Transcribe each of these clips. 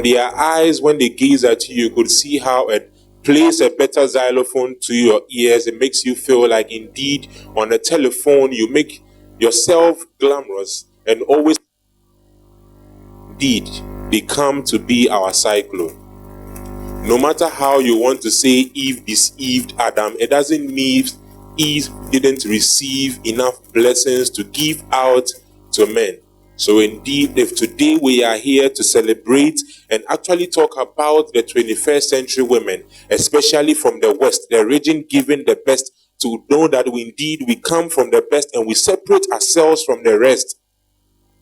From their eyes, when they gaze at you, you could see how it plays a better xylophone to your ears. It makes you feel like indeed on a telephone you make yourself glamorous, and always indeed they come to be our cyclone. No matter how you want to say Eve deceived Adam, it doesn't mean Eve didn't receive enough blessings to give out to men. So indeed, if today we are here to celebrate and actually talk about the 21st century women, especially from the West, the region given the best, to know that we come from the best and we separate ourselves from the rest,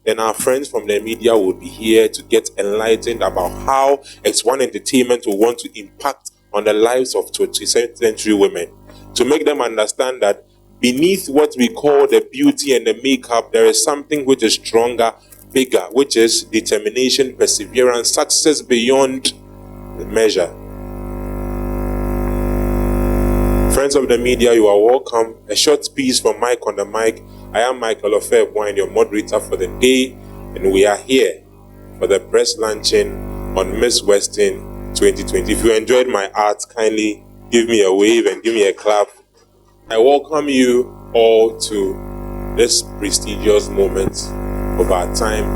then our friends from the media will be here to get enlightened about how X1 Entertainment will want to impact on the lives of 21st century women, to make them understand that beneath what we call the beauty and the makeup, there is something which is stronger, bigger, which is determination, perseverance, success beyond measure. Friends of the media, you are welcome. A short piece from Mike on the Mic. I am Michael Ofebwine, your moderator for the day, and we are here for the press luncheon on Miss Western 2020. If you enjoyed my art, kindly give me a wave and give me a clap. I welcome you all to this prestigious moment of our time.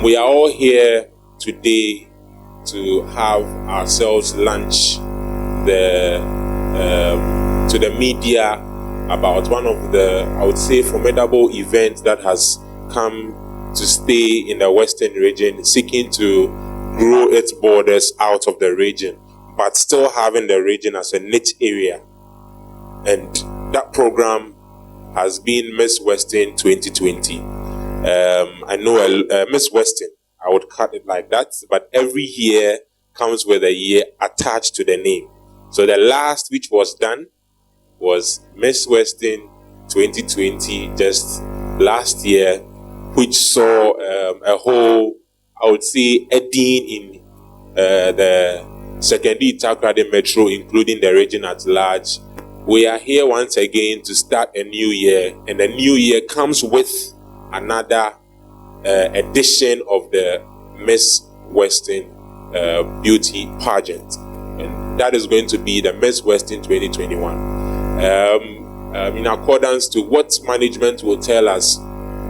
We are all here today to have ourselves launch to the media about one of the, I would say, formidable events that has come to stay in the Western region, seeking to grow its borders out of the region, but still having the region as a niche area. And that program has been Miss Western 2020. I know Miss Western, I would cut it like that, but every year comes with a year attached to the name. So the last which was done was Miss Western 2020 just last year, which saw a whole, I would say, a dean in the Secondary Takoradi Metro, including the region at large. We are here once again to start a new year, and the new year comes with another edition of the Miss Western beauty pageant, and that is going to be the Miss Western 2021. In accordance to what management will tell us,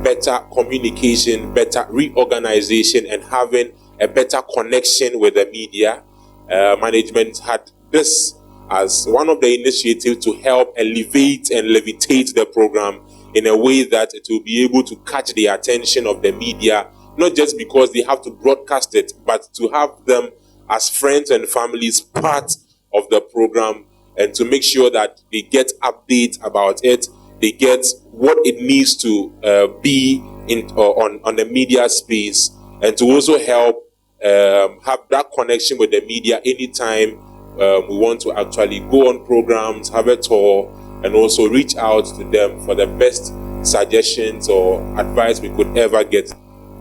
better communication, better reorganization, and having a better connection with the media. Management had this as one of the initiatives to help elevate and levitate the program in a way that it will be able to catch the attention of the media, not just because they have to broadcast it, but to have them as friends and families part of the program, and to make sure that they get updates about it, they get what it needs to be in on the media space, and to also help have that connection with the media anytime we want to actually go on programs, have a tour, and also reach out to them for the best suggestions or advice we could ever get.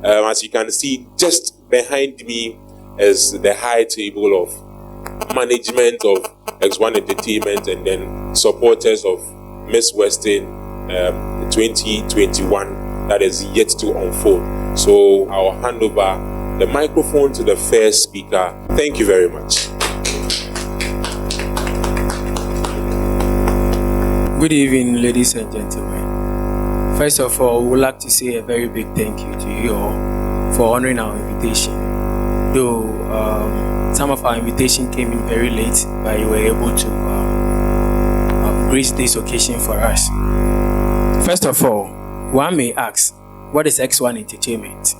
As you can see, just behind me is the high table of management of X1 Entertainment and then supporters of Miss Western 2021 that is yet to unfold. So I'll hand over the microphone to the first speaker. Thank you very much. Good evening, ladies and gentlemen. First of all, we would like to say a very big thank you to you all for honoring our invitation. Though some of our invitation came in very late, but you were able to grace this occasion for us. First of all, one may ask, what is X1 Entertainment?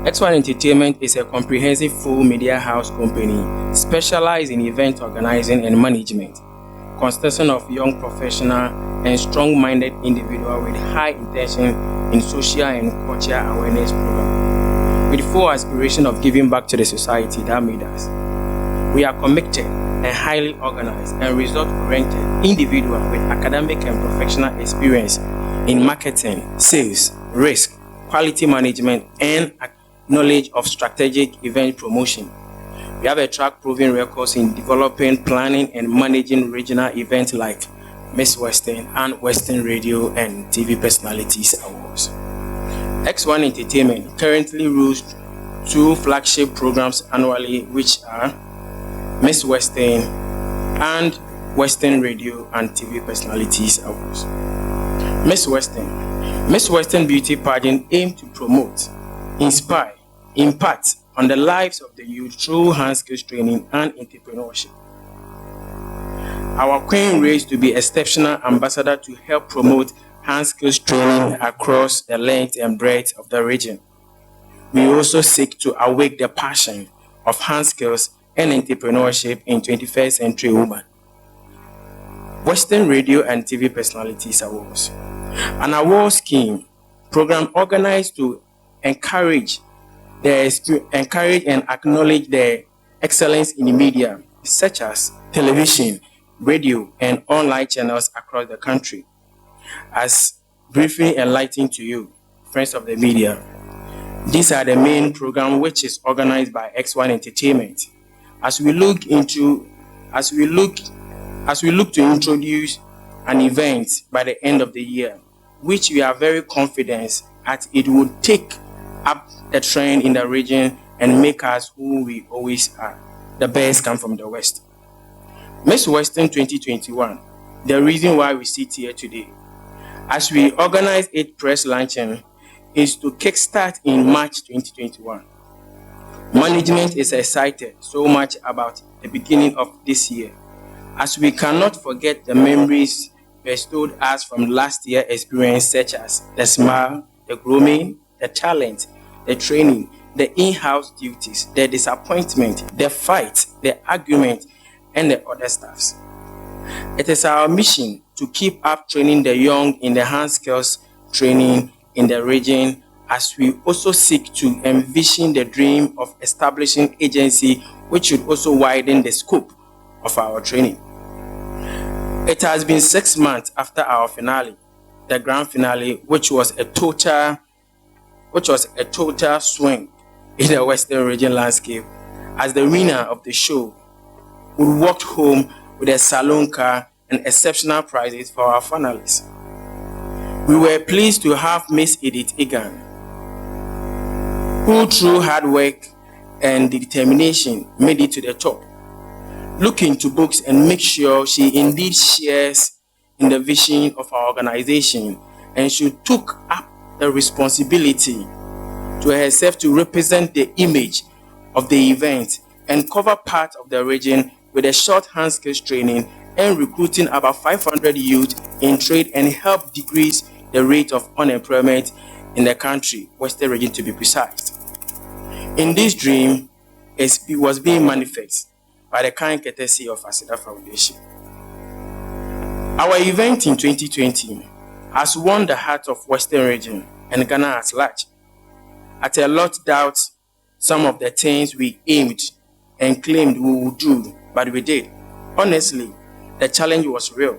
X1 Entertainment is a comprehensive full media house company specialized in event organizing and management, consisting of young professional and strong-minded individuals with high intention in social and cultural awareness program, with full aspiration of giving back to the society that made us. We are committed and highly organized and result-oriented individuals with academic and professional experience in marketing, sales, risk, quality management, and knowledge of strategic event promotion. We have a track proving records in developing, planning, and managing regional events like Miss Western and Western Radio and TV Personalities Awards. X1 Entertainment currently rules two flagship programs annually, which are Miss Western and Western Radio and TV Personalities Awards. Miss Western Beauty Pageant aims to promote, inspire, impact on the lives of the youth through hand skills training and entrepreneurship. Our queen raised to be exceptional ambassador to help promote hand skills training across the length and breadth of the region. We also seek to awake the passion of hand skills and entrepreneurship in 21st century women. Western Radio and TV Personalities Awards, an award scheme program organized to encourage and acknowledge the excellence in the media, such as television, radio, and online channels across the country. As briefly enlightening to you, friends of the media, these are the main program which is organized by X1 Entertainment. As we look to introduce an event by the end of the year, which we are very confident that it will take up the trend in the region and make us who we always are. The best come from the West. Miss Western 2021, the reason why we sit here today, as we organize its press launching, is to kickstart in March 2021. Management is excited so much about the beginning of this year, as we cannot forget the memories bestowed us from last year's experience, such as the smile, the grooming, the talent, the training, the in-house duties, the disappointment, the fight, the argument, and the other stuffs. It is our mission to keep up training the young in the hand skills training in the region, as we also seek to envision the dream of establishing agency which should also widen the scope of our training. It has been 6 months after our finale, the grand finale, which was a total swing in the Western region landscape, as the winner of the show would walk home with a saloon car and exceptional prizes for our finalists. We were pleased to have Miss Edith Egan, who through hard work and determination made it to the top. Look into books and make sure she indeed shares in the vision of our organization, and she took up the responsibility to herself to represent the image of the event and cover part of the region with a short hand skills training and recruiting about 500 youth in trade and help decrease the rate of unemployment in the country, Western region to be precise. In this dream, it was being manifested by the kind courtesy of ASEDA Foundation. Our event in 2020 has won the heart of Western region and Ghana at large. At a lot doubt some of the things we aimed and claimed we would do, but we did. Honestly, the challenge was real.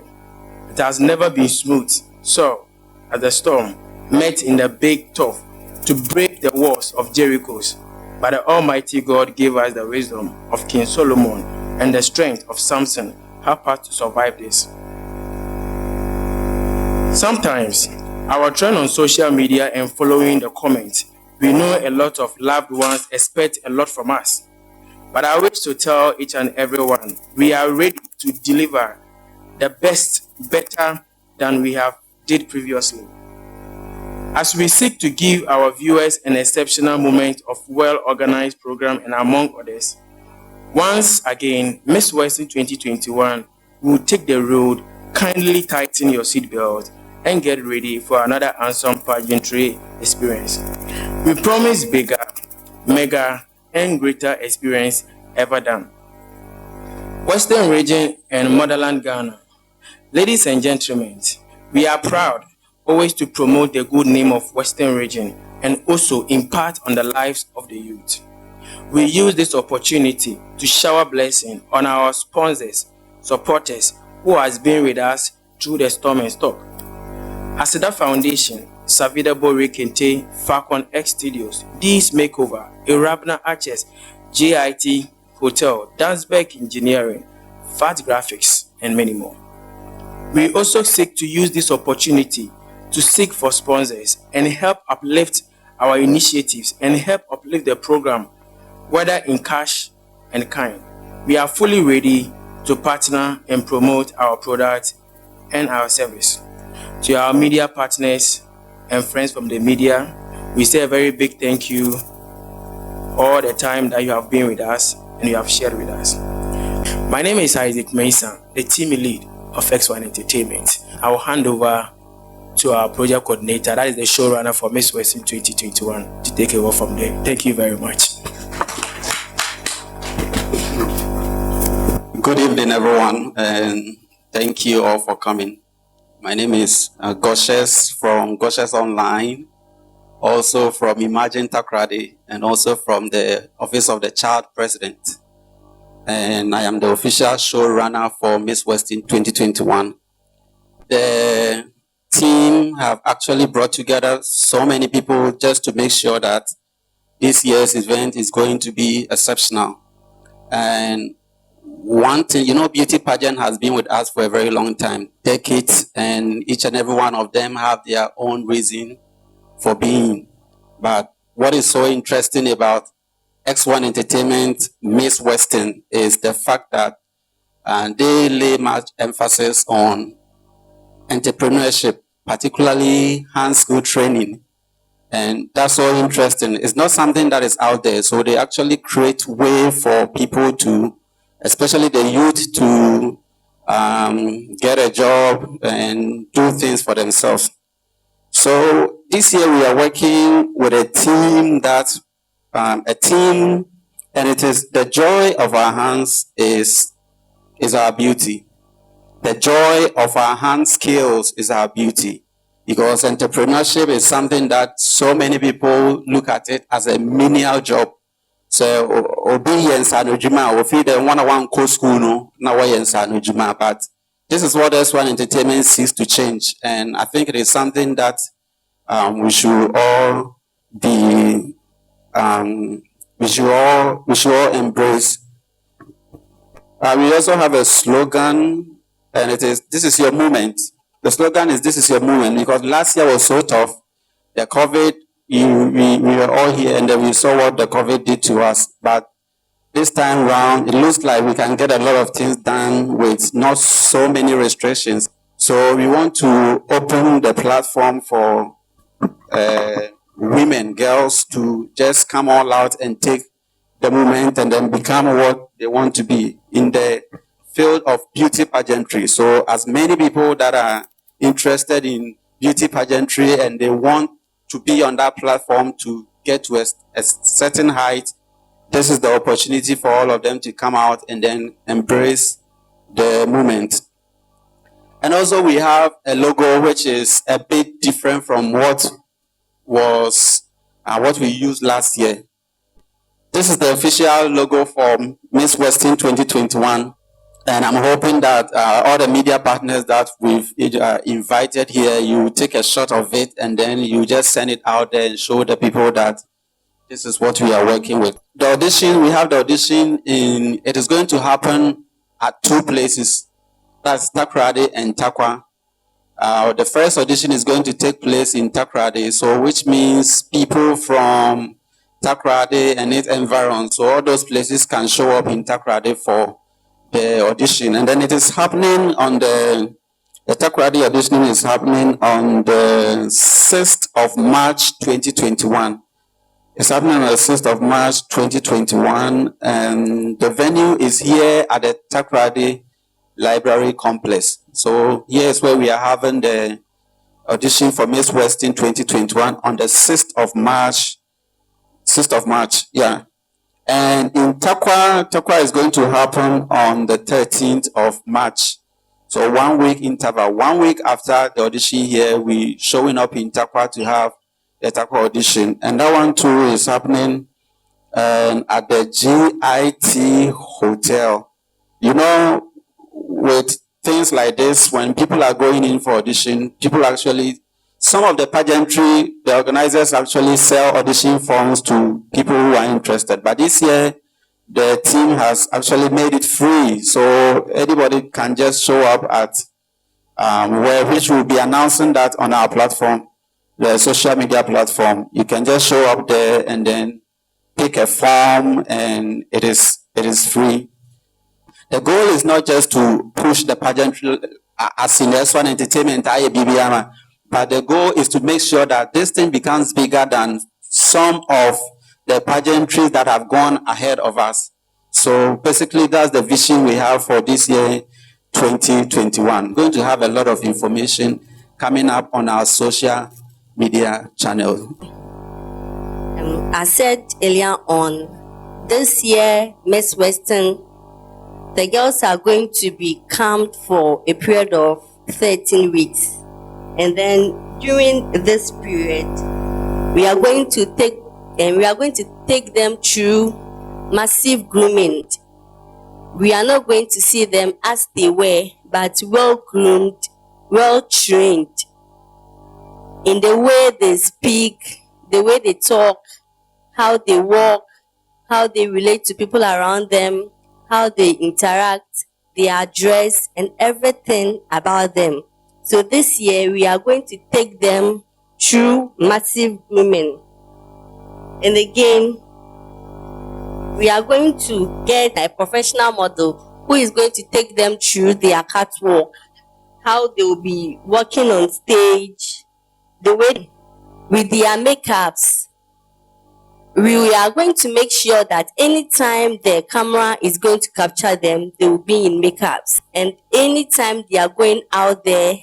It has never been smooth. So, as the storm met in the big tough to break the walls of Jericho's, but the Almighty God gave us the wisdom of King Solomon and the strength of Samson help us to survive this. Sometimes, our trend on social media and following the comments, we know a lot of loved ones expect a lot from us. But I wish to tell each and everyone, we are ready to deliver the best, better than we have did previously. As we seek to give our viewers an exceptional moment of well-organized program and among others, once again, Miss Western 2021 will take the road. Kindly tighten your seatbelt and get ready for another handsome pageantry experience. We promise bigger, mega, and greater experience ever done. Western region and motherland Ghana. Ladies and gentlemen, we are proud always to promote the good name of Western region and also impart on the lives of the youth. We use this opportunity to shower blessing on our sponsors, supporters who has been with us through the storm and stock. ASEDA Foundation, Savida Bori Kente, Falcon X Studios, D's Makeover, Irabna Arches, JIT Hotel, Dansberg Engineering, Fat Graphics, and many more. We also seek to use this opportunity to seek for sponsors and help uplift our initiatives and help uplift the program, whether in cash and kind. We are fully ready to partner and promote our product and our service. To our media partners and friends from the media, we say a very big thank you all the time that you have been with us and you have shared with us. My name is Isaac Mason, the team lead of X1 Entertainment. I will hand over to our project coordinator, that is the showrunner for Miss Western 2021, to take over from there. Thank you very much. Good evening, everyone, and thank you all for coming. My name is Goshes from Goshes Online, also from Imagine Takoradi, and also from the Office of the Child President. And I am the official showrunner for Miss Western 2021. The team have actually brought together so many people just to make sure that this year's event is going to be exceptional. And one thing, beauty pageant has been with us for a very long time, decades, and each and every one of them have their own reason for being. But what is so interesting about X1 Entertainment Miss Western is the fact that they lay much emphasis on entrepreneurship, particularly hand-skill training. And that's so interesting. It's not something that is out there. So they actually create way for people to, especially the youth, to get a job and do things for themselves. So this year we are working with a team and it is the joy of our hands is our beauty. The joy of our hand skills is our beauty, because entrepreneurship is something that so many people look at it as a menial job. So obedience and ujuma, we feel the 101 co school no now ujuma, but this is what X1 Entertainment seeks to change, and I think it is something that we should all be we should all embrace. We also have a slogan, and it is, "This is your moment." The slogan is, "This is your moment," because last year was so tough. The COVID, we were all here, and then we saw what the COVID did to us. But this time round, it looks like we can get a lot of things done with not so many restrictions. So we want to open the platform for women, girls, to just come all out and take the moment and then become what they want to be in the field of beauty pageantry. So as many people that are interested in beauty pageantry and they want to be on that platform to get to a certain height, this is the opportunity for all of them to come out and then embrace the movement. And also we have a logo which is a bit different from what was what we used last year. This is the official logo for Miss Western 2021. And I'm hoping that all the media partners that we've invited here, you take a shot of it and then you just send it out there and show the people that this is what we are working with. The audition, we have the audition it is going to happen at 2 places. That's Takoradi and Tarkwa. The first audition is going to take place in Takoradi, so which means people from Takoradi and its environs, so all those places can show up in Takoradi for the audition. And then it is happening on the Takoradi audition is happening on the 6th of March 2021. It's happening on the 6th of March 2021, and the venue is here at the Takoradi Library Complex. So here is where we are having the audition for Miss Western 2021 on the 6th of March. 6th of March, yeah. And in Tarkwa is going to happen on the 13th of March. So 1 week interval. 1 week after the audition here, we showing up in Tarkwa to have the Tarkwa audition. And that one too is happening at the GIT Hotel. With things like this, when people are going in for audition, some of the pageantry, the organizers actually sell audition forms to people who are interested. But this year, the team has actually made it free. So anybody can just show up at which we'll be announcing that on our platform the social media platform. You can just show up there and then pick a form, and it is free. The goal is not just to push the pageantry as in S1 Entertainment, but the goal is to make sure that this thing becomes bigger than some of the pageantries that have gone ahead of us. So basically, that's the vision we have for this year, 2021. We're going to have a lot of information coming up on our social media channel. I said earlier on, this year, Miss Western, the girls are going to be camped for a period of 13 weeks. And then during this period, we are going to take them through massive grooming. We are not going to see them as they were, but well groomed, well trained in the way they speak, the way they talk, how they walk, how they relate to people around them, how they interact, their dress, and everything about them. So this year, we are going to take them through massive grooming. And again, we are going to get a professional model who is going to take them through their catwalk, how they will be walking on stage, the way with their makeups. We are going to make sure that anytime the camera is going to capture them, they will be in makeups. And anytime they are going out there,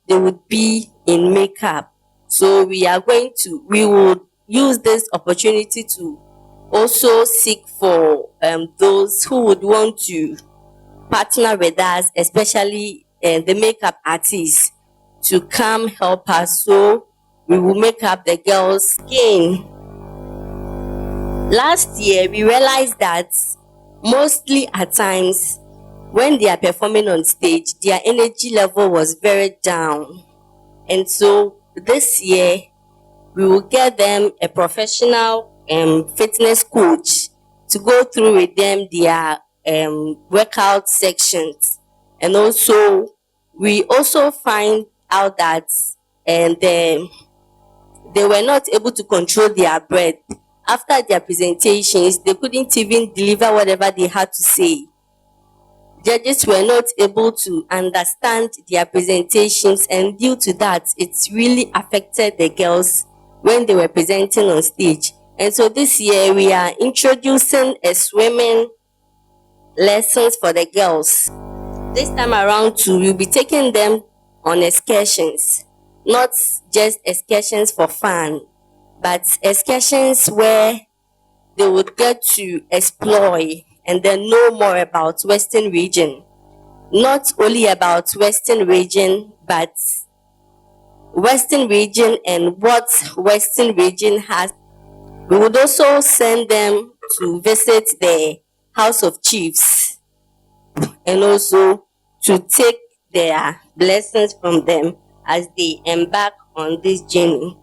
they would be in makeup. So we will use this opportunity to also seek for those who would want to partner with us, especially the makeup artists, to come help us. So we will make up the girls' skin. Last year, we realized that mostly at times when they are performing on stage, their energy level was very down. And so this year, we will get them a professional fitness coach to go through with them their workout sections. And also, we also find out that they were not able to control their breath. After their presentations, they couldn't even deliver whatever they had to say. Judges were not able to understand their presentations, and due to that, it really affected the girls when they were presenting on stage. And so this year, we are introducing a swimming lessons for the girls. This time around too, we'll be taking them on excursions, not just excursions for fun, but excursions where they would get to explore and then know more about Western region. Not only about Western region, but Western region and what Western region has. We would also send them to visit the House of Chiefs and also to take their blessings from them as they embark on this journey.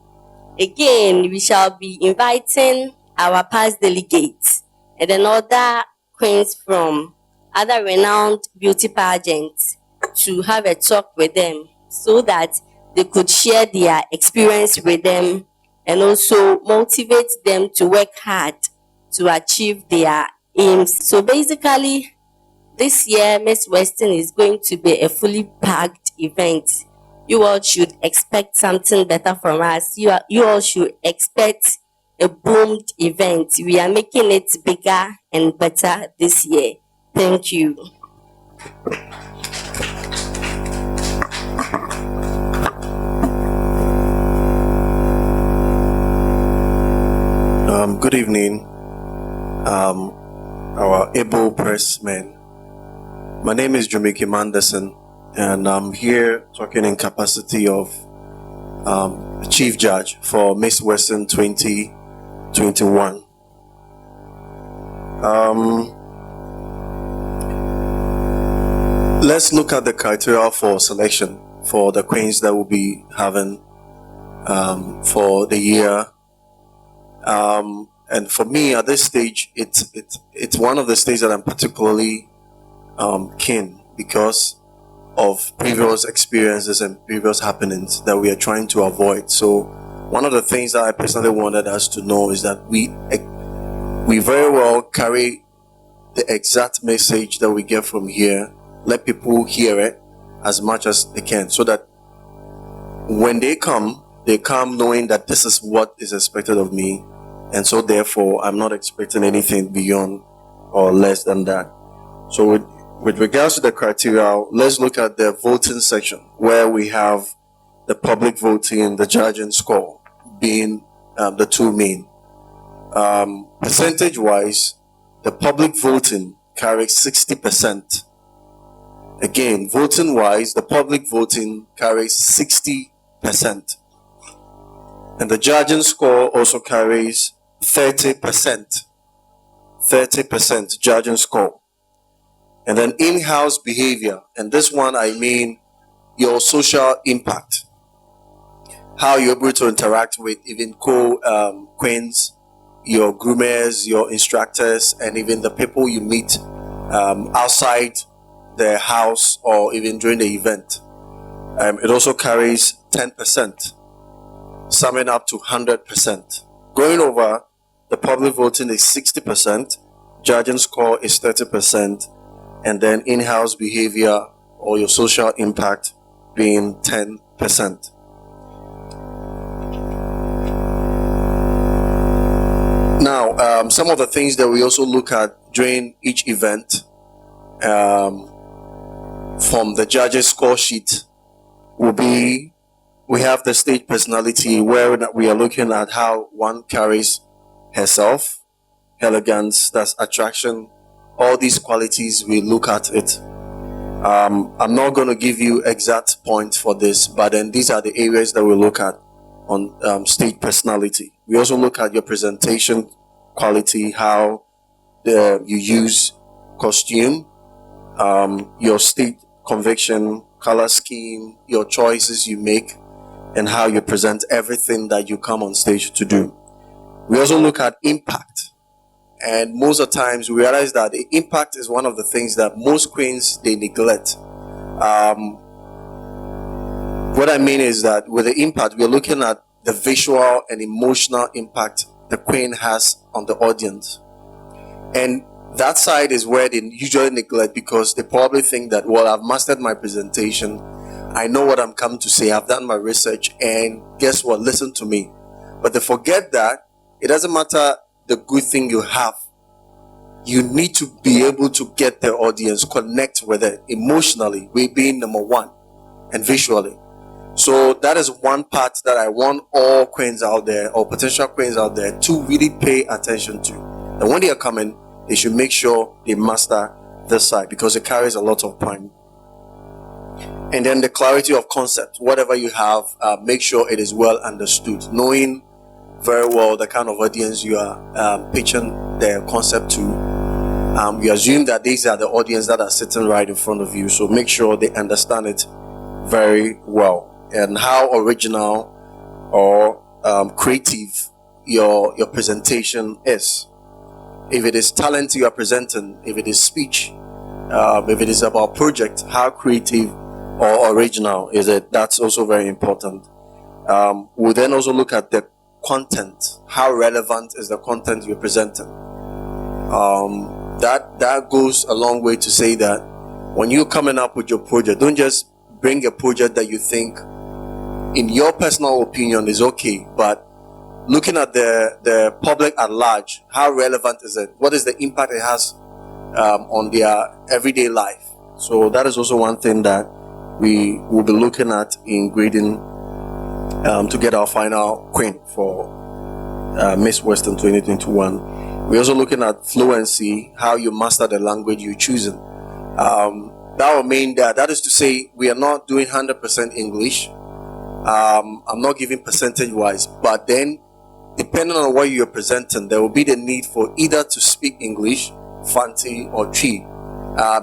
Again, we shall be inviting our past delegates and then other queens from other renowned beauty pageants to have a talk with them so that they could share their experience with them and also motivate them to work hard to achieve their aims. So basically, this year, Miss Western is going to be a fully packed event. You all should expect something better from us. You all should expect a boomed event. We are making it bigger and better this year. Thank you. Good evening, our able pressmen. My name is Jumiki Manderson, and I'm here talking in capacity of Chief Judge for Miss Western 2021. Let's look at the criteria for selection for the queens that will be having for the year. And for me, at this stage, it's one of the stages that I'm particularly keen because of previous experiences and previous happenings that we are trying to avoid. So one of the things that I personally wanted us to know is that we very well carry the exact message that we get from here. Let people hear it as much as they can, so that when they come knowing that this is what is expected of me, and so therefore I'm not expecting anything beyond or less than that. So with regards to the criteria, let's look at the voting section, where we have the public voting, the judging score being the two main. Percentage wise, the public voting carries 60%. Again, voting wise, the public voting carries 60%. And the judging score also carries 30%. 30% judging score. And then in-house behavior, and this one I mean your social impact. How you're able to interact with even queens, your groomers, your instructors, and even the people you meet outside the house or even during the event. It also carries 10%, summing up to 100%. Going over, the public voting is 60%, judging score is 30%, and then in-house behavior or your social impact being 10%. Now, some of the things that we also look at during each event from the judges' score sheet will be, we have the stage personality, where we are looking at how one carries herself, elegance, that's attraction, all these qualities, we look at it. I'm not going to give you exact points for this, but then these are the areas that we look at on stage personality. We also look at your presentation quality, how you use costume, your stage conviction, color scheme, your choices you make, and how you present everything that you come on stage to do. We also look at impact, and most of the times we realize that the impact is one of the things that most queens, they neglect. What I mean is that with the impact, we're looking at the visual and emotional impact the queen has on the audience, and that side is where they usually neglect, because they probably think that, well, I've mastered my presentation, I know what I'm coming to say, I've done my research, and guess what, listen to me. But they forget that it doesn't matter the good thing you have, you need to be able to get the audience, connect with it emotionally, we being number one, and visually. So that is one part that I want all queens out there, or potential queens out there, to really pay attention to. And when they are coming, they should make sure they master this side, because it carries a lot of point. And then the clarity of concept, whatever you have, make sure it is well understood, knowing very well the kind of audience you are pitching the concept to. You assume that these are the audience that are sitting right in front of you, so make sure they understand it very well, and how original or creative your presentation is. If it is talent you are presenting, if it is speech, if it is about project, how creative or original is it? That's also very important. We'll then also look at the content. How relevant is the content you're presenting? That goes a long way to say that when you're coming up with your project, don't just bring a project that you think, in your personal opinion, is okay, but looking at the public at large, how relevant is it? What is the impact it has on their everyday life? So that is also one thing that we will be looking at in grading to get our final queen for Miss Western 2021. We're also looking at fluency, how you master the language you're choosing. That will mean that is to say, we are not doing 100% English. I'm not giving percentage wise, but then depending on what you're presenting, there will be the need for either to speak English, Fanti, or Chi.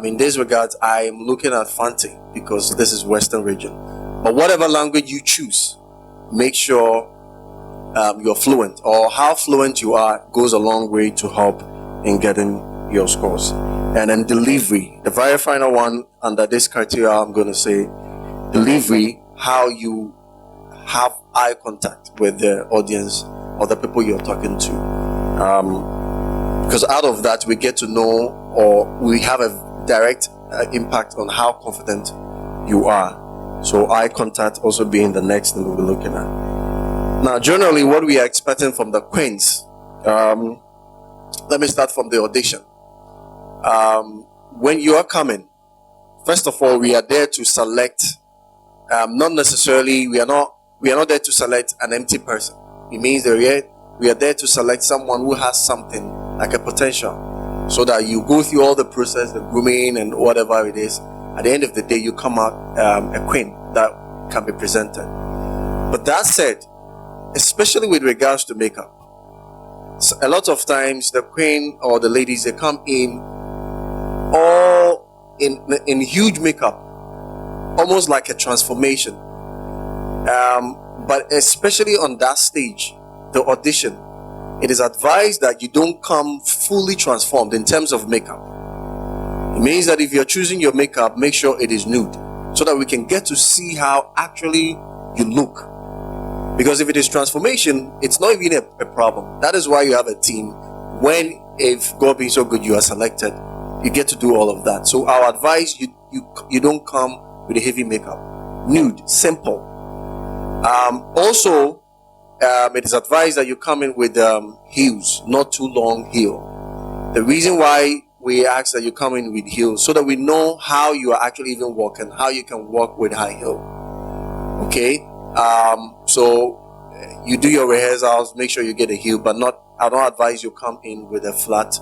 In this regard, I am looking at Fanti because this is Western region. But whatever language you choose, make sure you're fluent, or how fluent you are goes a long way to help in getting your scores. And then delivery, the very final one under this criteria, I'm going to say delivery, how you have eye contact with the audience or the people you're talking to. Because out of that, we get to know, or we have a direct impact on how confident you are. So eye contact also being the next thing we'll be looking at. Now, generally, what we are expecting from the queens, let me start from the audition. When you are coming, first of all, we are there to select. Not necessarily, we are not there to select an empty person. It means that we are there to select someone who has something like a potential, so that you go through all the process, the grooming and whatever it is. At the end of the day, you come out a queen that can be presented. But that said, especially with regards to makeup, so a lot of times the queen or the ladies, they come in all in huge makeup, almost like a transformation. But especially on that stage, the audition, it is advised that you don't come fully transformed in terms of makeup. It means that if you're choosing your makeup, make sure it is nude, so that we can get to see how actually you look. Because if it is transformation, it's not even a problem. That is why you have a team. When, if God being so good, you are selected, you get to do all of that. So our advice, you don't come with a heavy makeup. Nude, simple. Also, it is advised that you come in with heels, not too long heel. The reason why we ask that you come in with heels, so that we know how you are actually even walking, how you can walk with high heel. Okay, so you do your rehearsals, make sure you get a heel, but I don't advise you come in with a flat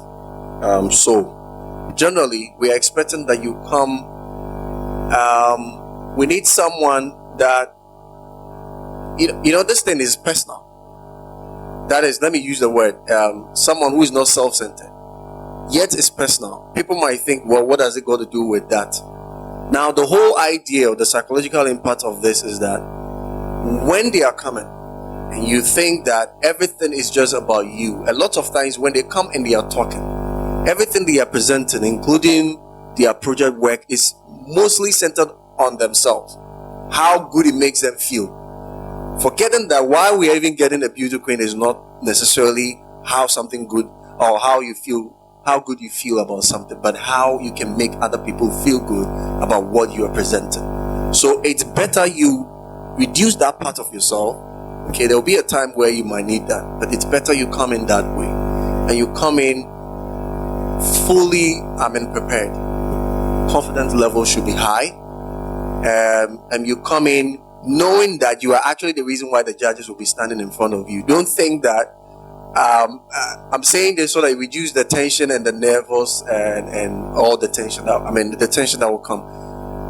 sole. Generally, we are expecting that you come. We need someone that, you know, this thing is personal. That is, let me use the word, someone who is not self-centered, yet it's personal. People might think, well, what does it got to do with that? Now, the whole idea or the psychological impact of this is that when they are coming and you think that everything is just about you, a lot of times when they come and they are talking, everything they are presenting, including their project work, is mostly centered on themselves, how good it makes them feel, forgetting that why we are even getting a beauty queen is not necessarily how something good or how you feel, how good you feel about something, but how you can make other people feel good about what you are presenting. So it's better you reduce that part of yourself. Okay, there will be a time where you might need that, but it's better you come in that way, and you come in fully prepared. Confidence level should be high, and you come in knowing that you are actually the reason why the judges will be standing in front of you. Don't think that I'm saying this so that you reduce the tension and the nervous and all the tension the tension that will come.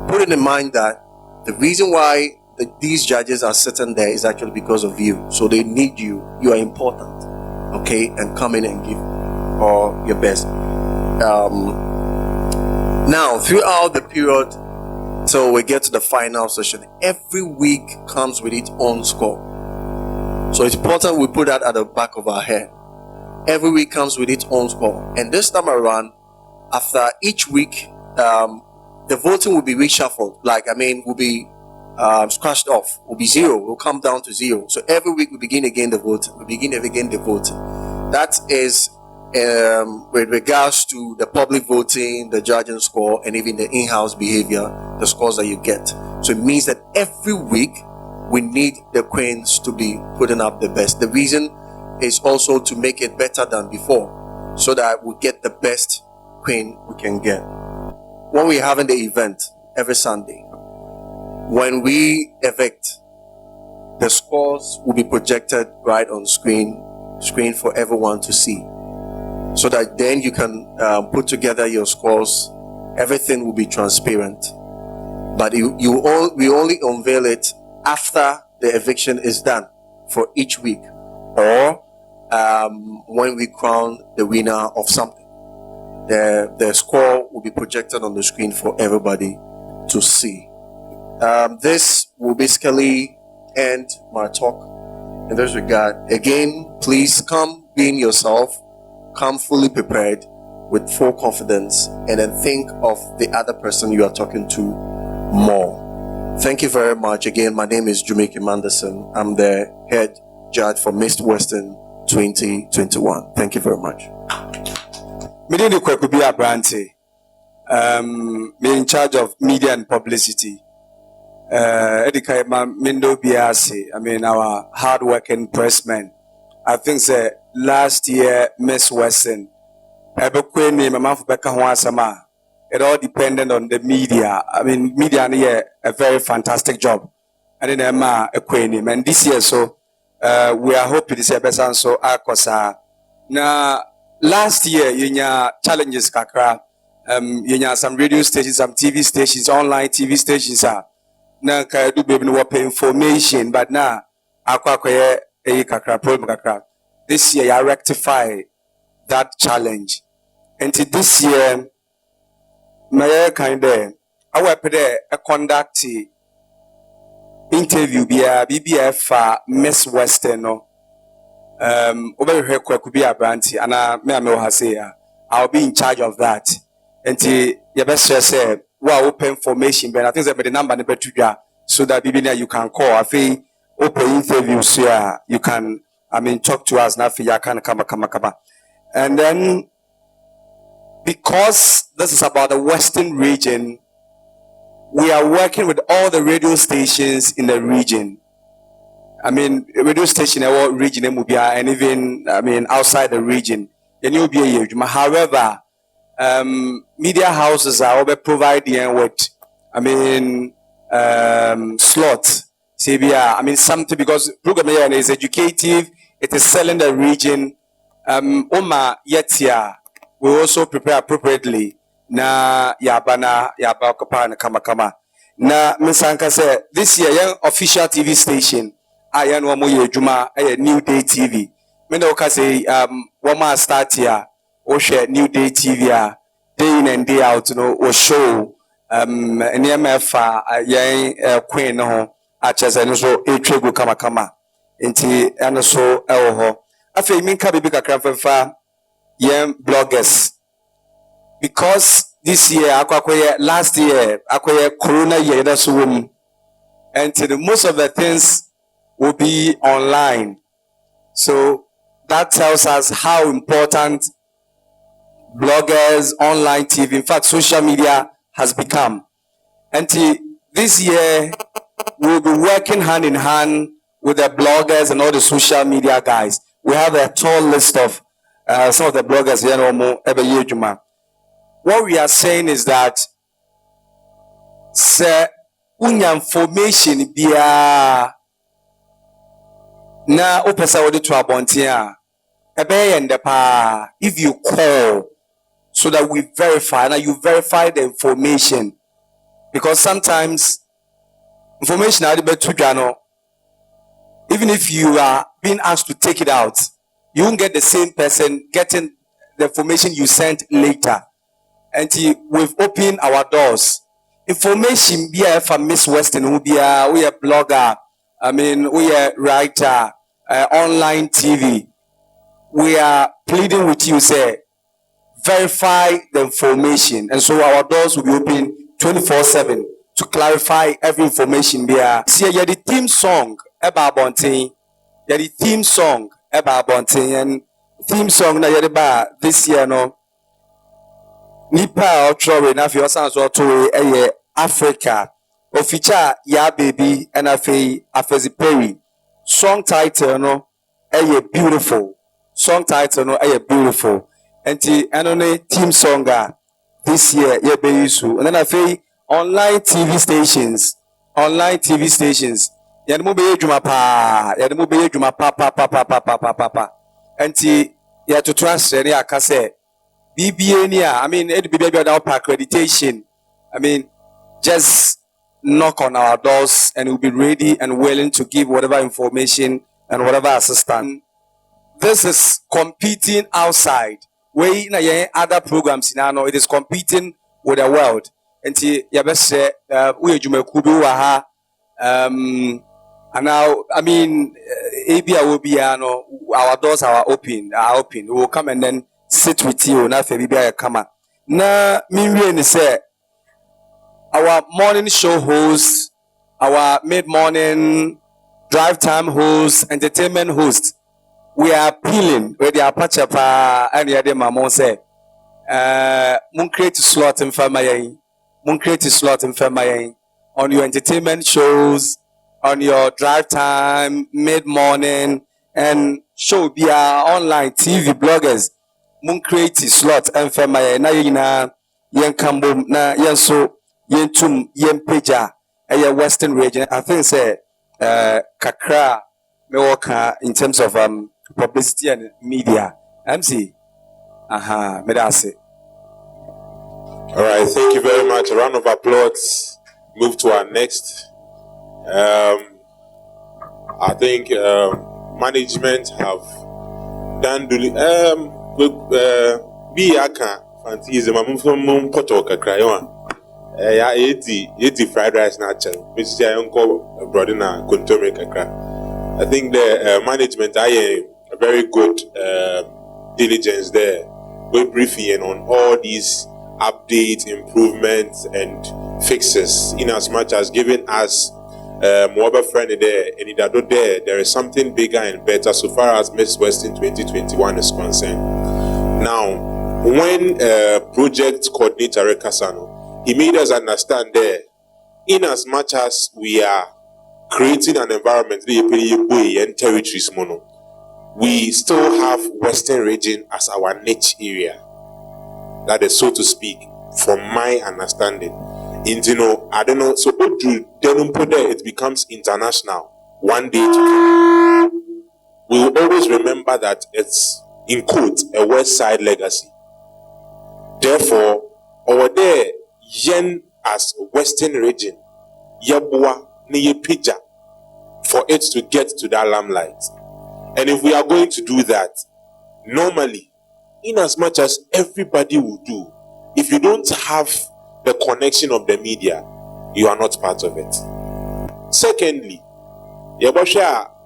Put it in mind that the reason why these judges are sitting there is actually because of you. So they need you. You are important. Okay, and come in and give all your best. Now, throughout the period till we get to the final session, every week comes with its own score. So it's important we put that at the back of our head. Every week comes with its own score. And this time around, after each week, the voting will be reshuffled. Will be scratched off. Will be zero. Will come down to zero. So every week we begin again the voting. That is with regards to the public voting, the judging score, and even the in-house behavior, the scores that you get. So it means that every week we need the queens to be putting up the best. The reason is also to make it better than before, so that we get the best queen we can get. When we're having the event every Sunday, when we evict, the scores will be projected right on screen for everyone to see, so that then you can put together your scores. Everything will be transparent, but we only unveil it after the eviction is done for each week, or when we crown the winner of something. The score will be projected on the screen for everybody to see. This will basically end my talk in this regard. Again, please come being yourself, come fully prepared with full confidence, and then think of the other person you are talking to more. Thank you very much. Again, my name is Jumiki Manderson. I'm the head judge for Miss Western 2021. Thank you very much. Medini Kwekubi Abranti. Me in charge of media and publicity. Edikaima Mindo Biasi. I mean, our hard-working pressmen. I think that last year, Miss Western, it all depended on the media. I mean, media did a very fantastic job. And then and this year, so we are hoping this year better. So now last year, you know, challenges kakra. You know, some radio stations, some TV stations, online TV stations are now do baby no pay information, but now kakra problem kakra. This year, I rectify that challenge. And this year, my kind of I will put a conduct interview via BBF Miss Western no over here could be a brandy and I'll be in charge of that. And your best say well open information, but I think that the number so that you can call. I feel open interviews here. You can talk to us now. You can come. And then because this is about the Western region, we are working with all the radio stations in the region. Radio station in our region, and even outside the region. However, media houses are over providing with slots. Something because program is educative. It is selling the region. We also prepare appropriately. Na yaba kama. Na Misanka said this year young official TV station. Ayan wamoye juma New Day TV. Mendo oka say wama start here. O share New Day TV day in and day out. O show NMF yang Queen no achas and so etrego kama. Inti and so elho. Afe minka bibi kakra young bloggers, because this year, last year, Corona year, that's and most of the things will be online. So that tells us how important bloggers, online TV, in fact, social media has become. And this year, we'll be working hand in hand with the bloggers and all the social media guys. We have a tall list of some of the bloggers here. What we are saying is that information biya na opesa wodi to abontia if you call so that we verify. Now you verify the information, because sometimes information even if you are being asked to take it out, you won't get the same person getting the information you sent later. And we've opened our doors. Information be from Miss Western, we are blogger, we are writer, online TV. We are pleading with you, say, verify the information. And so our doors will be open 24/7 to clarify every information. See, you're the theme song about Bonting. You're the theme song about Bonting. And theme song na you're this year, no. Nipa Otrowe na fi osan so to Africa. Oficha ya baby and afezi Perry. Song title no beautiful. Song title no beautiful. Enti anone team song this year ye be yusu. And then online TV stations. Online TV stations. Yadmu be ejuma pa. Yadmu be ejuma pa. Enti ya to transfer ni akase BBA BBA without accreditation. Just knock on our doors and we'll be ready and willing to give whatever information and whatever assistance. This is competing outside. We in other programs now, it is competing with the world. And and now, ABA will be, our doors are open. We will come and then sit with you. Na come. Na say our morning show host our mid-morning drive time host, entertainment host. We are appealing with the apache pa and the other mamon say, mun create slot in Famayan, mun create slot in Famayan on your entertainment shows, on your drive time, mid-morning, and show be online TV bloggers. Mun create slot in Famayan. Na yina yen kambum na yen so yen tum yen peja Western region. I think say kakra me work in terms of publicity and media. MC. Me that's it. All right, thank you very much. A round of applause. Move to our next. I think management have done be aka fantasy mamum poto kakra yo ya 80 fried rice na chan which is uncle brother na kontomre kakra. I think the management are a very good diligence there. We're briefing on all these updates, improvements, and fixes, in as much as giving us more friendly there, and there is something bigger and better so far as Miss Western 2021 is concerned. Now, when project coordinator Rekasano, he made us understand there, in as much as we are creating an environment and territories mono, we still have Western region as our niche area. That is, so to speak, from my understanding. And I don't know, so it becomes international one day. We will always remember that it's, in quotes, a West Side legacy. Therefore, over there, yen as Western region, yabua niye pija, for it to get to that limelight. And if we are going to do that, normally, in as much as everybody will do, if you don't have the connection of the media, you are not part of it. Secondly,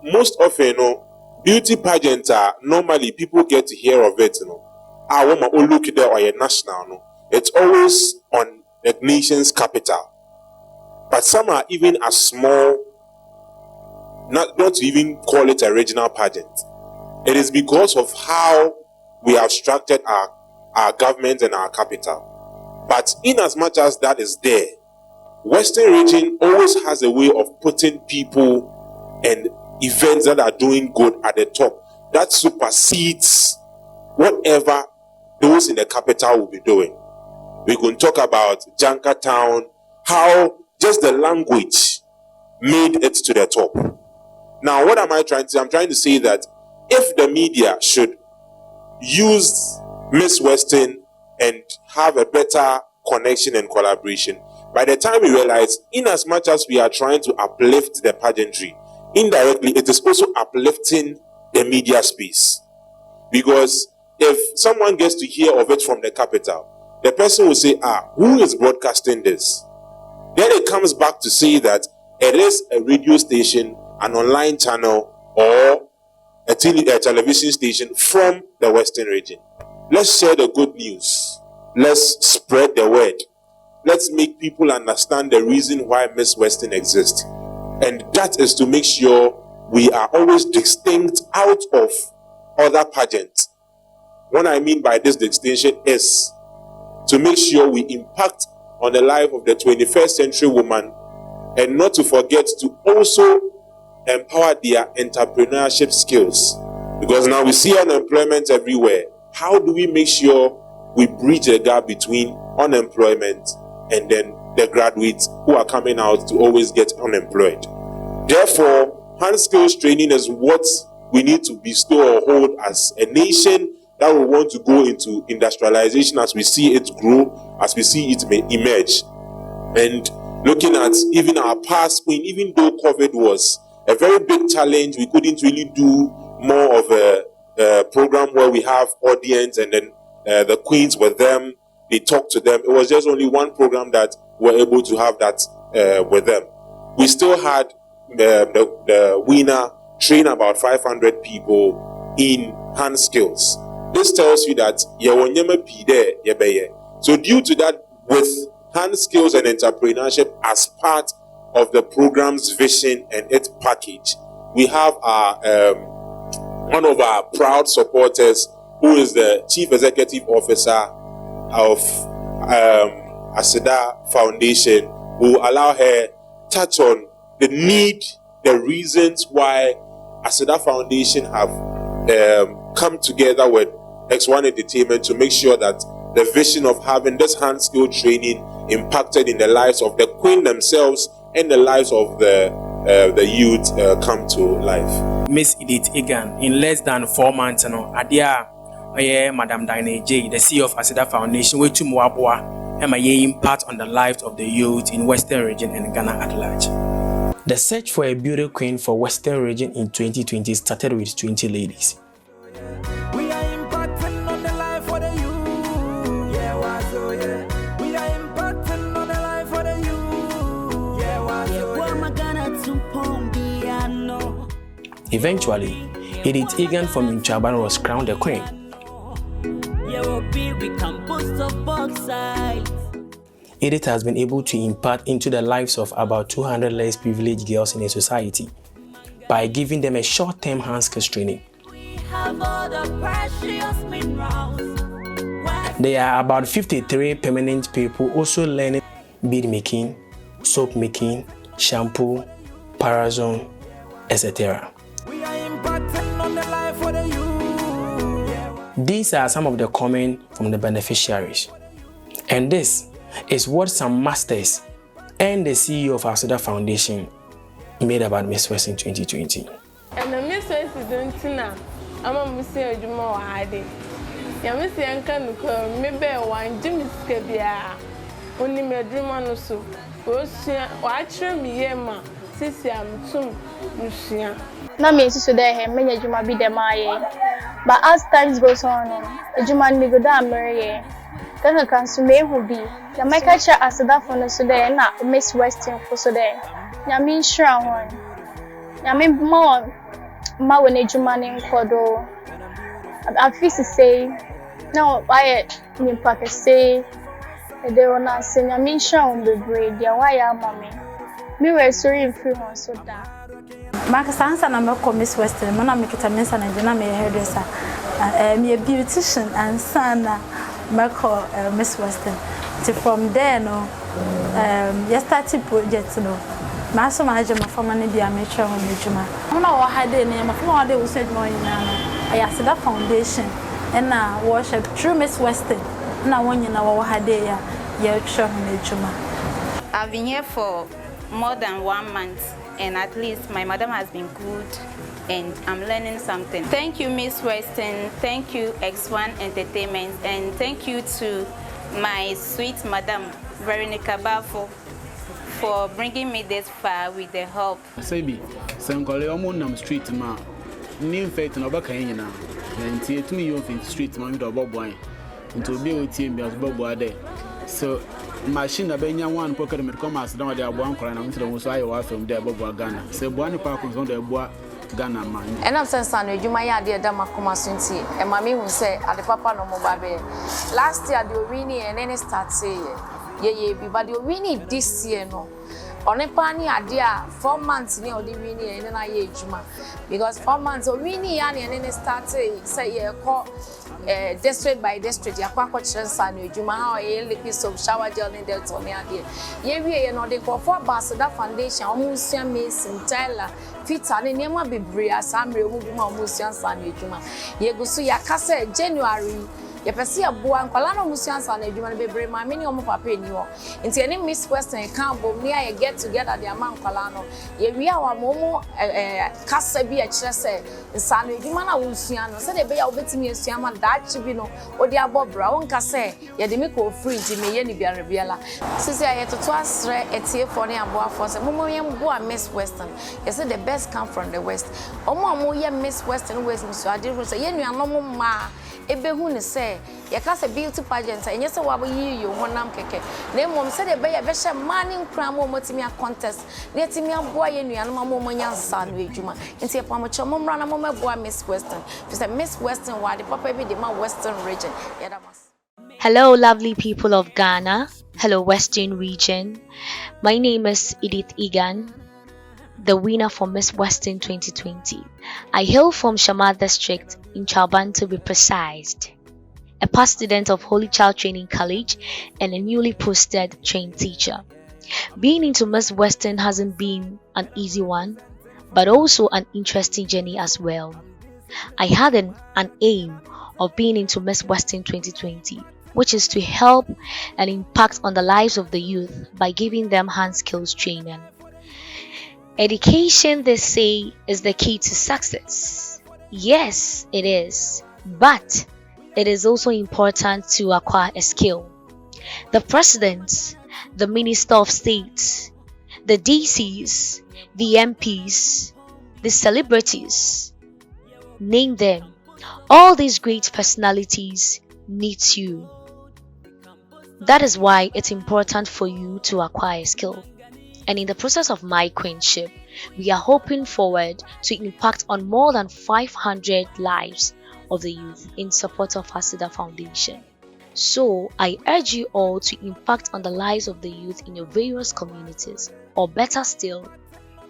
most often, beauty pageants are normally people get to hear of it. I want to look there or a national. It's always on the nation's capital. But some are even as small, not to even call it a regional pageant. It is because of how we have structured our government and our capital. But in as much as that is there, Western region always has a way of putting people and events that are doing good at the top that supersedes whatever those in the capital will be doing. We're going to talk about Jankatown, how just the language made it to the top. Now, what am I trying to say? I'm trying to say that if the media should use Miss Western and have a better connection and collaboration, by the time we realize, in as much as we are trying to uplift the pageantry, indirectly it is also uplifting the media space. Because if someone gets to hear of it from the capital, the person will say, who is broadcasting this? Then it comes back to say that it is a radio station, an online channel, or a television station from the Western region. Let's share the good news. Let's spread the word. Let's make people understand the reason why Miss Western exists. And that is to make sure we are always distinct out of other pageants. What I mean by this distinction is to make sure we impact on the life of the 21st century woman, and not to forget to also empower their entrepreneurship skills. Because now we see unemployment everywhere. How do we make sure we bridge the gap between unemployment and then the graduates who are coming out to always get unemployed? Therefore, hand skills training is what we need to bestow or hold as a nation that we want to go into industrialization as we see it grow, as we see it may emerge. And looking at even our past, even though COVID was a very big challenge, we couldn't really do more of a program where we have audience and then the queens with them, they talk to them. It was just only one program that we were able to have that with them. We still had the winner train about 500 people in hand skills. This tells you that so due to that, with hand skills and entrepreneurship as part of the program's vision and its package, we have our one of our proud supporters, who is the Chief Executive Officer of ASEDA Foundation, who allow her touch on the need, the reasons why ASEDA Foundation have come together with X1 Entertainment to make sure that the vision of having this hand skill training impacted in the lives of the Queen themselves and the lives of the youth come to life. Miss Edith Egan, in less than 4 months, Adia, Madam Diana J, the CEO of ASEDA Foundation, which Muabwa, and my impact on the lives of the youth in Western Region and Ghana at large. The search for a beauty queen for Western Region in 2020 started with 20 ladies. We are impacting on the life of the youth. Yeah, what's so yeah. We are impacting on the life of the youth. Yeah, what's so yeah. Eventually, Edith Egan from Inchaban was crowned the queen. Edith has been able to impart into the lives of about 200 less privileged girls in a society by giving them a short-term hand skills training. There are about 53 permanent people also learning bead making, soap making, shampoo, parazone, etc. These are some of the comments from the beneficiaries. And this is what some masters and the CEO of ASEDA Foundation made about Miss West in 2020. And the Miss West is doing Tina. I'm a Monsieur Jumo Hadi. Yamisi Anka Nuko, maybe one Jimmy Scabia. Only me dream on so. Watch me, Yema. Sisi Tum, Lucia. Na me so there many Juma be the my. But as times goes on, a Juman me go down Mary. Can consume who be. The my catcher ASEDA for so there na Miss Western for so there. Yamin Shrown one. Yamin more. Ma when a Juman in Kodo. I feel to say, now I mean, Papa say, they were not saying, I mean, Shrown the braid, yeah, why am mommy? Me were sorry in free one so that. Marcus Hansen and Malcolm Miss Western, Mona Mikitamis and Jenna may hairdresser, me a beautician and son, Malcolm Miss Western. From there, no, yesterday project, no. Master manager, my former be a mature on the Juma. I know what I had in my father who said more in I ASEDA Foundation and now worship through Miss Western. Now, when you know what I had there, you're sure on the Juma. I've been here for more than 1 month, and at least my madam has been good, and I'm learning something. Thank you, Miss Western. Thank you, X1 Entertainment, and thank you to my sweet madam, Veronica Bafo, for bringing me this far with the help. Sebi, Sankole Omonam Street ma. New faith and Obakayana. And tea to me you in street man with a bob wine. Until be with him as Bob there. So machine abenya one pocket me come as down there one corner into the most I from there Bob Ghana. So one park on the bois Ghana man. And I'm saying son, you my idea that Makoma Sunti and mammy will say at the papa no mobile. Last year the Winnie and then start saying yeah, but you winnie this year no. On a pani idea 4 months near the winnie and then I age because 4 months of winnie and then start say yeah call district by district ya kwa chance and you how a piece of shower gel in there to me idea. Yeah, we know they call for ASEDA Foundation almost Mason Tyler Peter and Nema be bria some remove almost and you ye go so ya kase January. Ye pese ya bua nkwala no musiansa na adwuma no bebre ma me ne omo papa eni ho nti ene Miss Western kan bom ne ya get together the man nkwala no ye wi awa momo kasa bi a kire se nsa na adwuma na wusua no se de be ya obetimi asua ma da chi bi no odi abobra won ka se ye de me ko free nti me ye ni biara biala sisi ya toto asre etie for ne aboa for se momo ye mbo Miss Western ye say the best come from the west omo ye Miss Western west musu ade ro se ye nuanom ma ebehu ne se ya kasa beauty pageant enye se wabo yi yo honam keke na emom se de be ya be hye manning kram omotimi a contest na etimi aboa ye nuanom amomonya nsa no edwuma nti e pamocho momra na momeboa Miss Western fi Miss Western wa de papa bi de ma Western region. Hello, lovely people of Ghana. Hello, Western region. My name is Edith Egan, the winner for Miss Western 2020. I hail from Shamar District in Chaban to be precise. A past student of Holy Child Training College and a newly posted trained teacher. Being into Miss Western hasn't been an easy one, but also an interesting journey as well. I had an aim of being into Miss Western 2020, which is to help and impact on the lives of the youth by giving them hand skills training. Education, they say, is the key to success. Yes, it is, but it is also important to acquire a skill. The presidents, the minister of state, the DCs, the MPs, the celebrities, name them. All these great personalities need you. That is why it's important for you to acquire a skill. And in the process of my queenship, we are hoping forward to impact on more than 500 lives of the youth in support of ASIDA Foundation. So I urge you all to impact on the lives of the youth in your various communities, or better still,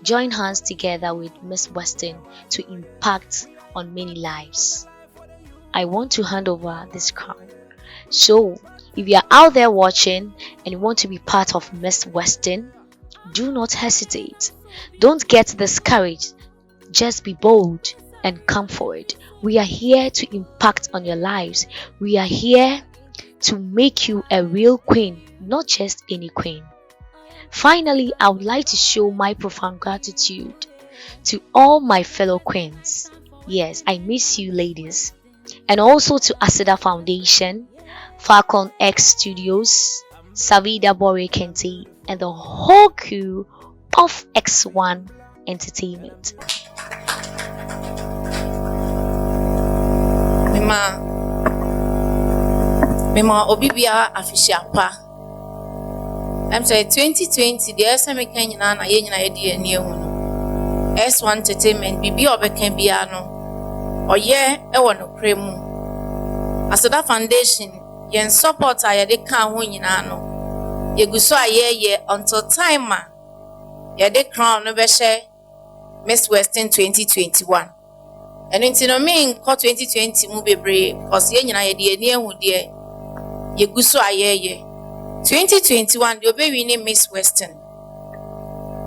join hands together with Miss Western to impact on many lives. I want to hand over this crown. So if you are out there watching and you want to be part of Miss Western, do not hesitate. Don't get discouraged. Just be bold and come forward. We are here to impact on your lives. We are here to make you a real queen, not just any queen. Finally, I would like to show my profound gratitude to all my fellow queens. Yes, I miss you ladies. And also to ASIDA Foundation, Falcon X Studios, Savida Bore Kente, and the whole crew of X1 Entertainment. Mema obibia official pa. I'm say 2020 the SMK nyina na ye nyina ye de ani ehu no. S1 Entertainment bibi obeka bia no. Oye e wo no kremu. ASIDA Foundation yen support a ye de kan ho nyina no. Ye guso aye until time a ye de crown no be she Miss Western 2021. And in me 2020 mu bebre because ye nyina ye de ani ehu de ye guso aye 2021 the obe winning Miss Western.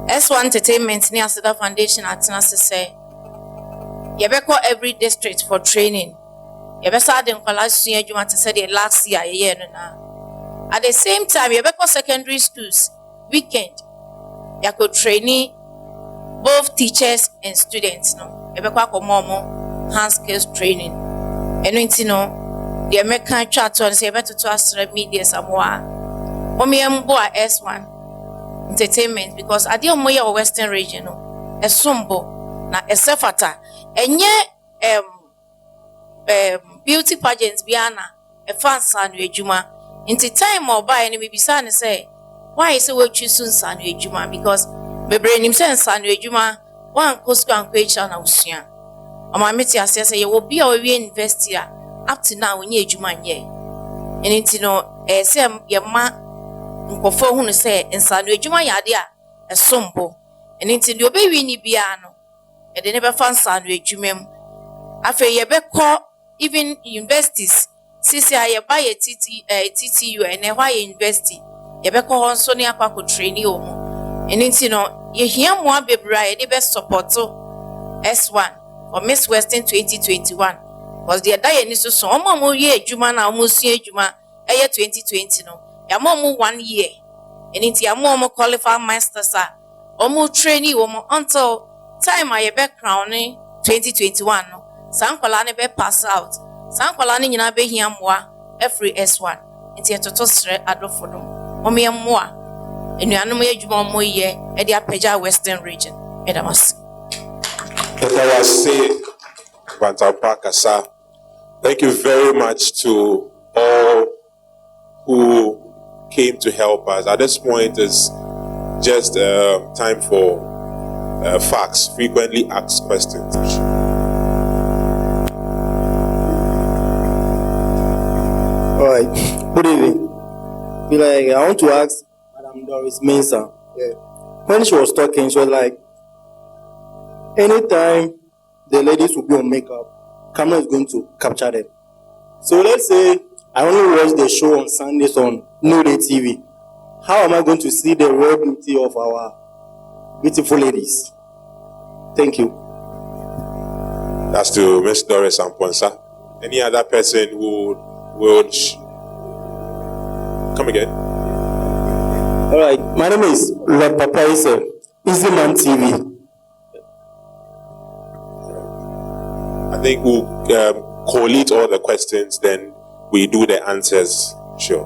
S1 Entertainment ni ASIDA Foundation atena se ye be call every district for training. Ye be sa de nkwala sua adwuma te se the last year ye no na. At the same time ye be call secondary schools weekend. Ye could train both teachers and students no. Ye be call komomo hand skills training. Eno nti no the American chat on say better to us media somewhere. Omiembo S1 Entertainment because at the Omoya Western region no esombo na esefata enye beauty pageants biana e fans anu ejuma inti time oba ene bibisa ne say why say we choose nsanu ejuma because bebre nim say nsanu ejuma wan kosko ankwechia na usua amameti ase say ye wo bia we university up to now we ejuma nye enti no say ye ma nkofo hunu say nsanu ejuma yade a esombo enti de obewi ni bia no e de ne be fa nsanu ejumam afa ye be call even universities sisi a ye ba ye TTU and why university ye be call so ne akwa ko trainee o mu enti no ye hia mo abebra ye de be support S1 or Miss Western 2021 because the day ni so omo ye ejuma na omo su ejuma eye 2020 no ya mo 1 year enti ya mo qualify masters a omo trainee omo until time a ye be crown 2021 no sankwala ne be pass out sankwala ne nyina be hia moa every S1 enti etoto sre adofo no omo ye moa enuanom ye dwuma omo ye e de apagya Western region edamas. Thank you very much to all who came to help us. At this point is just time for facts, frequently asked questions. All right. Good evening. be like, I want to ask Madam Doris Mensah. Yeah. When she was talking, she was like, anytime the ladies will be on makeup, camera is going to capture them. So let's say I only watch the show on Sundays on No Day TV. How am I going to see the real beauty of our beautiful ladies? Thank you. That's to Miss Doris Amponsa. Any other person who would come again? All right. My name is Lord Papa Ise, Easyman TV. I think we'll collate all the questions, then we do the answers. Sure.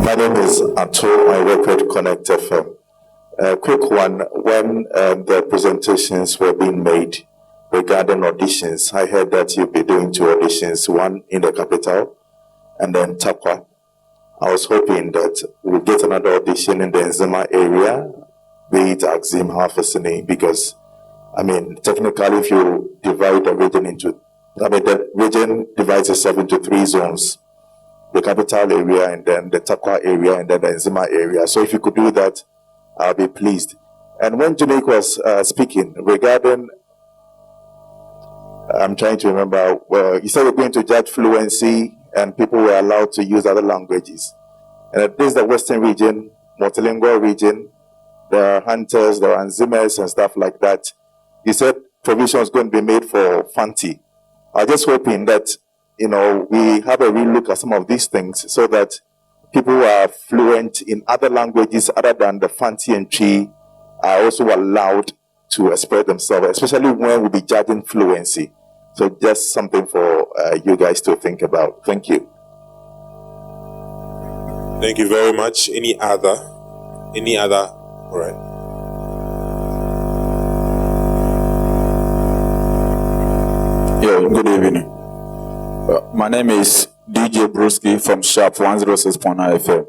My name is Ato. I work with Connect FM. A quick one. When the presentations were being made regarding auditions, I heard that you'll be doing 2 auditions, one in the capital and then Takwa. I was hoping that we'll get another audition in the Nzema area, be it Axim, Hafesini, because, I mean, technically, if you divide the region into, the region divides itself into 3 zones, the capital area and then the Takwa area and then the Nzema area. So if you could do that, I'll be pleased. And when Jamaica was speaking regarding, I'm trying to remember, well, he said we're going to judge fluency and people were allowed to use other languages. And this is the Western region, multilingual region. There are hunters, there are Nzimers and stuff like that. He said provision is going to be made for Fanti. I'm just hoping that, you know, we have a real look at some of these things so that people who are fluent in other languages other than the Fanti and Chi are also allowed to express themselves, especially when we'll be judging fluency. So just something for you guys to think about. Thank you. Thank you very much. Any other? All right. Yeah, good evening. My name is DJ Brewski from Sharp 106.9 FM.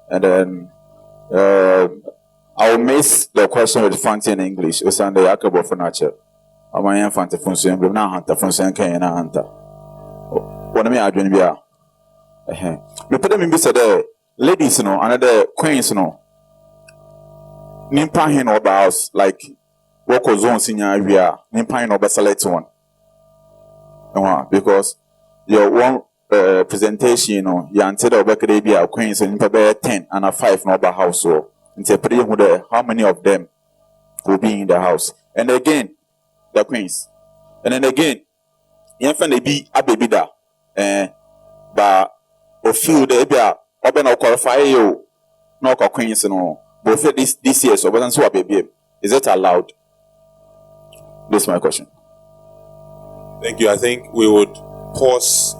And then I'll miss the question with Fanti in English. It's on the Akabo Furniture. I'm a young Fanti Function, but now Hunter Function can Hunter. What am I doing here? Me put them in beside ladies, you know, another queens, you know. Nimpa hin over house, like work zone senior area, Nimpa hin over select one. Because your one presentation, you know, you answered over Caribbean queens and Nimpa 10 and a 5 no over house. So, how many of them will be in the house? And again, the queens. And then again, you can be a baby da. But or feel the baby or no qualify you no queens no. But for this year, so but so baby. Is it allowed? This is my question. Thank you. I think we would pause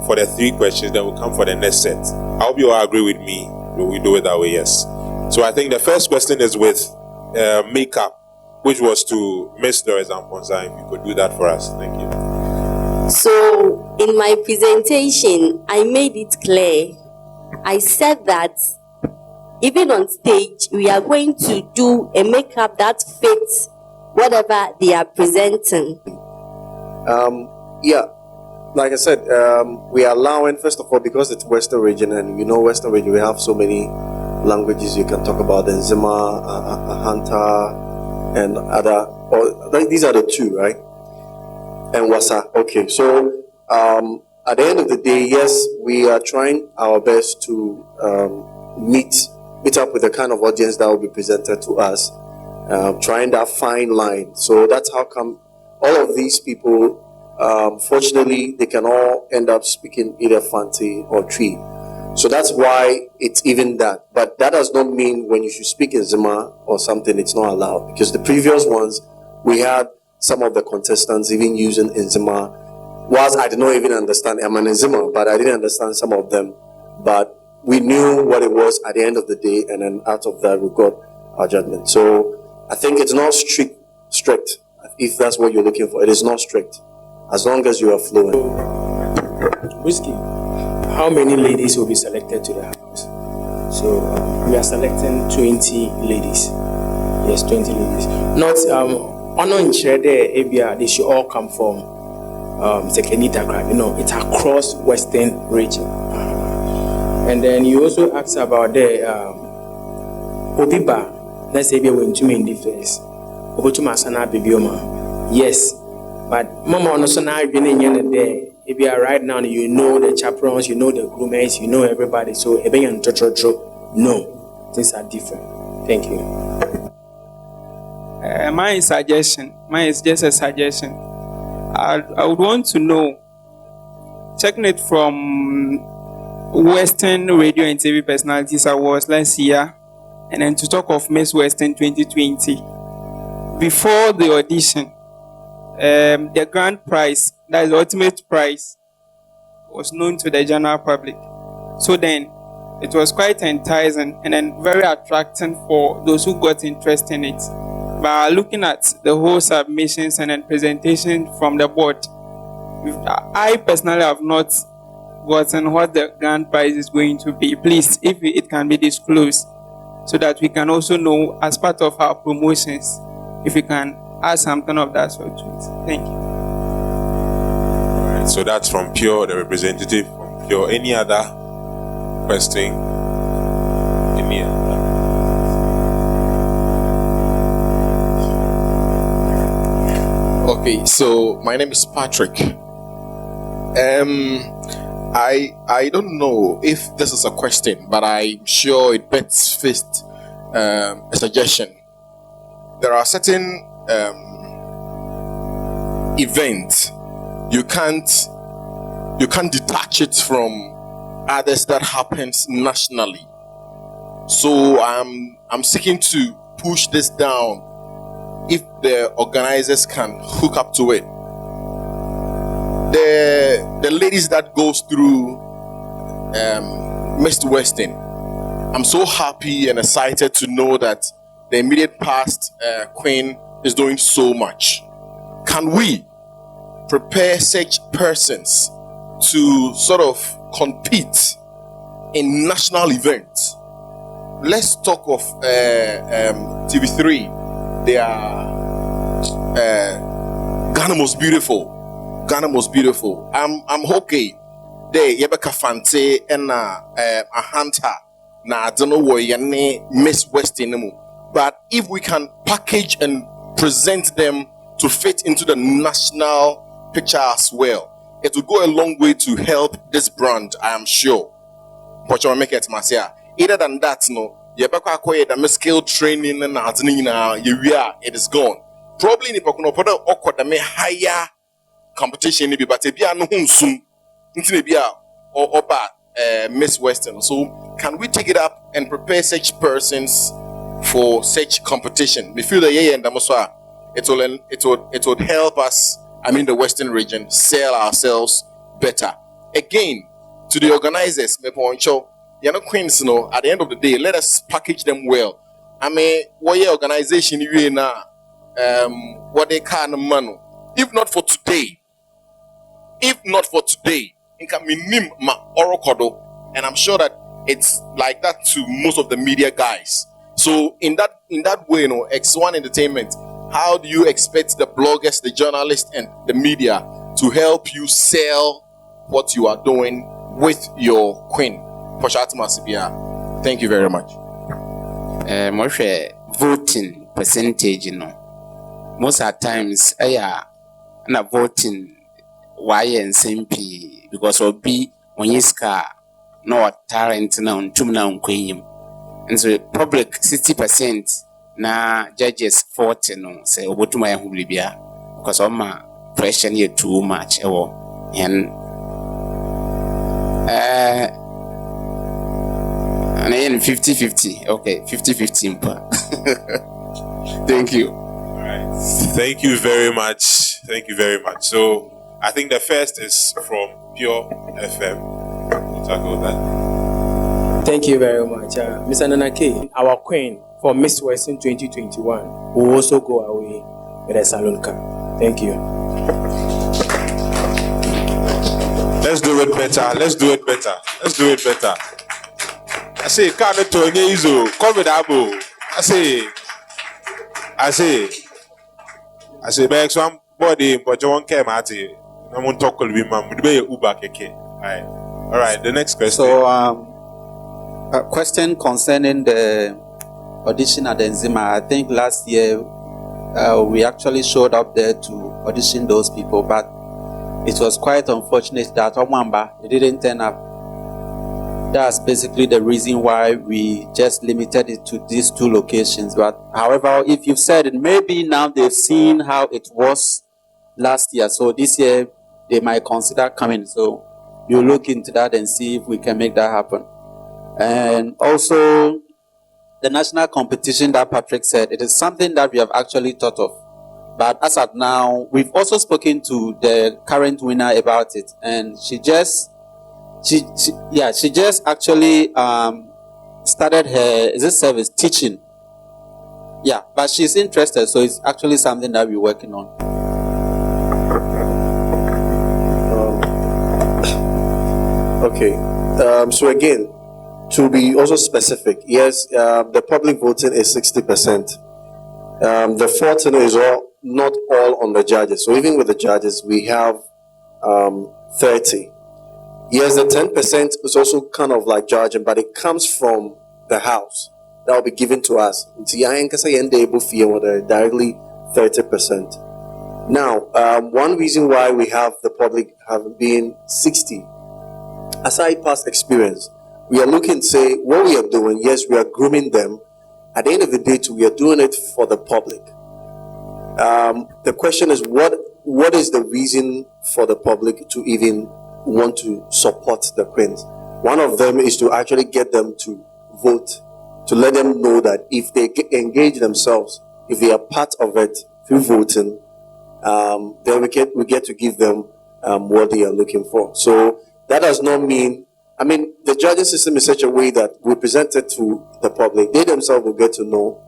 for the 3 questions, then we'll come for the next set. I hope you all agree with me. We do it that way, yes. So I think the first question is with makeup, which was to Miss Doris Amponsa. If you could do that for us. Thank you. So in my presentation, I made it clear. I said that even on stage, we are going to do a makeup that fits whatever they are presenting. Yeah, like I said, we are allowing, first of all, because it's Western region, and you know Western region, we have so many languages you can talk about, the Nzema, Hanta, and other, like these are the 2, right? And Wasa. Okay, so at the end of the day, yes, we are trying our best to meet up with the kind of audience that will be presented to us, trying that fine line. So that's how come all of these people, fortunately, they can all end up speaking either Fanti or Tree. So that's why it's even that. But that does not mean when you should speak in Nzema or something, it's not allowed. Because the previous ones, we had some of the contestants even using Nzema. Whilst I did not even understand Nzema, but I didn't understand some of them. But we knew what it was at the end of the day, and then out of that, we got our judgment. So I think it's not strict. If that's what you're looking for, it is not strict. As long as you are fluent. Whiskey, how many ladies will be selected to the house? So we are selecting 20 ladies. Yes, 20 ladies. Not on Abia, they should all come from Sekenita Crab. You know, it's across Western region. And then you also asked about the Obiba. Let's say we went to me in the face. Obotumasana Bibioma. Yes. But Mama Onosana been there. If you are right now, you know the chaperons, you know the groomers, you know everybody. So no, things are different. Thank you. Mine is just a suggestion. I would want to know, checking it from Western Radio and TV Personalities Awards last year, and then to talk of Miss Western 2020. Before the audition, the grand prize, that is the ultimate prize, was known to the general public. So then, it was quite enticing and then very attracting for those who got interest in it. But looking at the whole submissions and then presentation from the board, I personally have not gotten what the grand prize is going to be. Please, if it can be disclosed, so that we can also know as part of our promotions, if we can add something of that sort to it. Thank you. All right, so that's from Pure, the representative from Pure. Any other question? Any other? Okay, so my name is Patrick. I don't know if this is a question, but I'm sure it best fits a suggestion. There are certain events you can't detach it from others that happens nationally. So I'm seeking to push this down if the organizers can hook up to it. The ladies that goes through Miss Western, I'm so happy and excited to know that the immediate past queen is doing so much. Can we prepare such persons to sort of compete in national events? Let's talk of TV3. They are Ghana Most Beautiful. Ghana Most Beautiful. I'm okay. There, Yebeka Fante and a hunter. Na I don't know where you Miss Western. But if we can package and present them to fit into the national picture as well, it will go a long way to help this brand, I am sure. But you make it Marcia. Either than that, no. Yebeka acquire the skill training and it is gone. Probably in the awkward the higher competition, but if you are no soon, or Miss Western. So can we take it up and prepare such persons for such competition? We feel that it would help us, the Western region, sell ourselves better. Again, to the organizers, queens, at the end of the day, let us package them well. What your organization you now, what they can money. If not for today, it can be nim ma orokodo, and I'm sure that it's like that to most of the media guys. So in that way, X1 Entertainment, how do you expect the bloggers, the journalists, and the media to help you sell what you are doing with your queen? Thank you very much. Voting percentage, most of the times, na voting YNCP because of be when you scar no talent now and so public 60% na judges 40 no say obotuma ehubibia because of my pressure here too much and 50-50. Okay, 50-50. Thank you. All right. Thank you very much. Thank you very much. So I think the first is from Pure FM. We'll tackle that. Thank you very much. Mr. Nanake, our queen for Miss Western 2021 will also go away with a saloon car. Thank you. Let's do it better. Let's do it better. Let's do it better. I say, can't to Izo, come with Abu. I say, back some body, but you won't care, Marty. I won't talk with him, man. Would be Uber keke. All right, the next question. So, A question concerning the audition at the Enzima. I think last year we actually showed up there to audition those people, but it was quite unfortunate that Omwamba didn't turn up. That's basically the reason why we just limited it to these 2 locations. But however, if you've said it, maybe now they've seen how it was last year, so this year they might consider coming. So we'll look into that and see if we can make that happen. And also, the national competition that Patrick said, it is something that we have actually thought of. But as of now, we've also spoken to the current winner about it, and she just actually started her service teaching. Yeah, but she's interested, so it's actually something that we're working on. Okay. So again, to be also specific, yes, the public voting is 60%. The 40 is not all on the judges. So even with the judges, we have 30. Yes, the 10% is also kind of like judging, but it comes from the house. That will be given to us. Directly 30%. Now, one reason why we have the public have been 60, aside past experience, we are looking to say what we are doing. Yes, we are grooming them. At the end of the day, too, we are doing it for the public. The question is, what is the reason for the public to even want to support the Queens? One of them is to actually get them to vote, to let them know that if they engage themselves, if they are part of it through voting, then we get to give them what they are looking for. So that does not mean, the judging system is such a way that we present it to the public. They themselves will get to know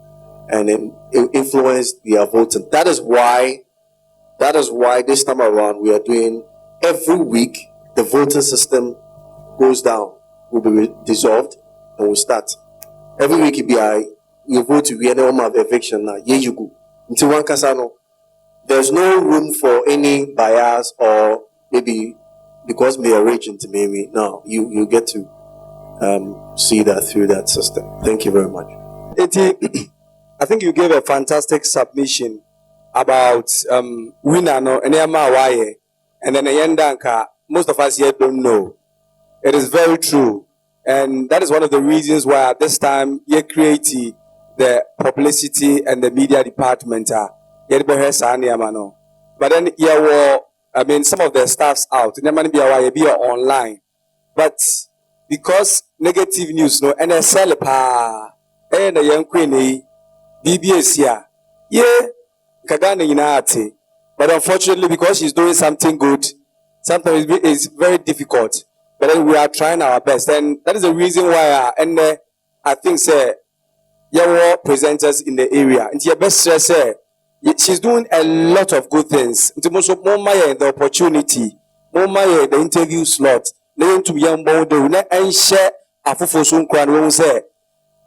and then influence their voting. That is why this time around we are doing every week the voting system goes down, will be dissolved, and we start. Every week you vote to be any of eviction now. Here you go. Until one casano. There's no room for any bias or maybe because we are regent maybe. No, you get to see that through that system. Thank you very much. I think you gave a fantastic submission about winner no and then most of us here don't know. It is very true. And that is one of the reasons why at this time you create the publicity and the media department but then some of the staffs out be online. But because negative news no NSL and the young queen BBS but unfortunately because she's doing something good, sometimes it's very difficult. But then we are trying our best, and that is the reason why I think your presenters in the area and your best say she's doing a lot of good things. The opportunity, the interview slot, to young and share a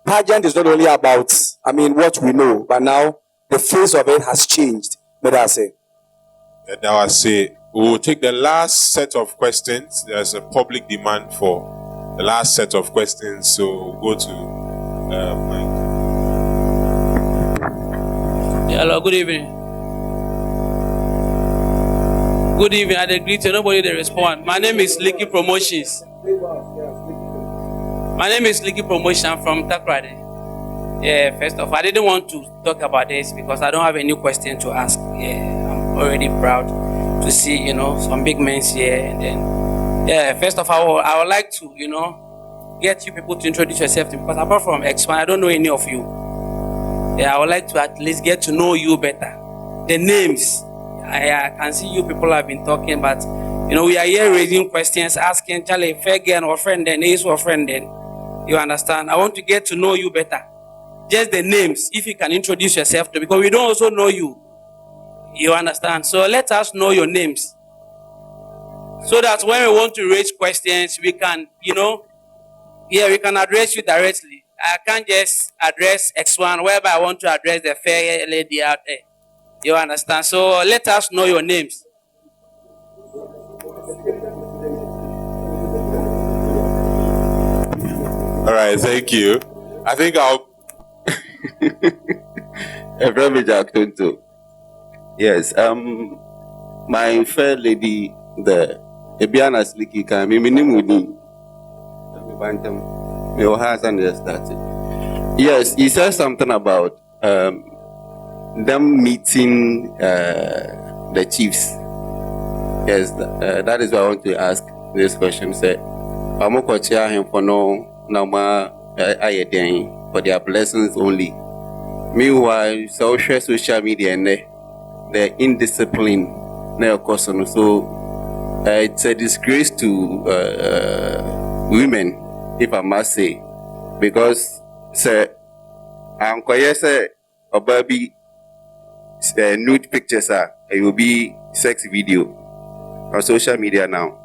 pageant is not only about what we know, but now the face of it has changed. But I say. Now I say we will take the last set of questions. There's a public demand for the last set of questions, so we'll go to Mike. Yeah, hello, good evening. Good evening. I agree to nobody they respond. My name is Licky Promotions. My name is Licky Promotion. I'm from Takrady. Yeah, first off, I didn't want to talk about this because I don't have any question to ask. Yeah, I'm already proud to see, some big men here. And then, yeah, first of all, I would like to, get you people to introduce yourself to me because apart from X1, I don't know any of you. Yeah, I would like to at least get to know you better. The names, I can see you people have been talking, but, we are here raising questions, asking, Charlie, fair girl or friend then, is or friend then. You understand? I want to get to know you better. Just the names, if you can introduce yourself to, because we don't also know you. You understand? So let us know your names. So that when we want to raise questions, we can, we can address you directly. I can't just address X1 whereby I want to address the fair lady out there. You understand? So let us know your names. All right, thank you. I think I'll. Every Jack Tonto. Yes, my fair lady, the Ebiana Slicky can be minimum. Your husband just started. Yes, he said something about them meeting the chiefs. Yes, that is why I want to ask this question. Say, I'm going to chair him for no for their blessings only. Meanwhile, social media and the indiscipline, so it's a disgrace to women, if I must say, because say I'm quite say a baby nude pictures it will be sex video on social media now.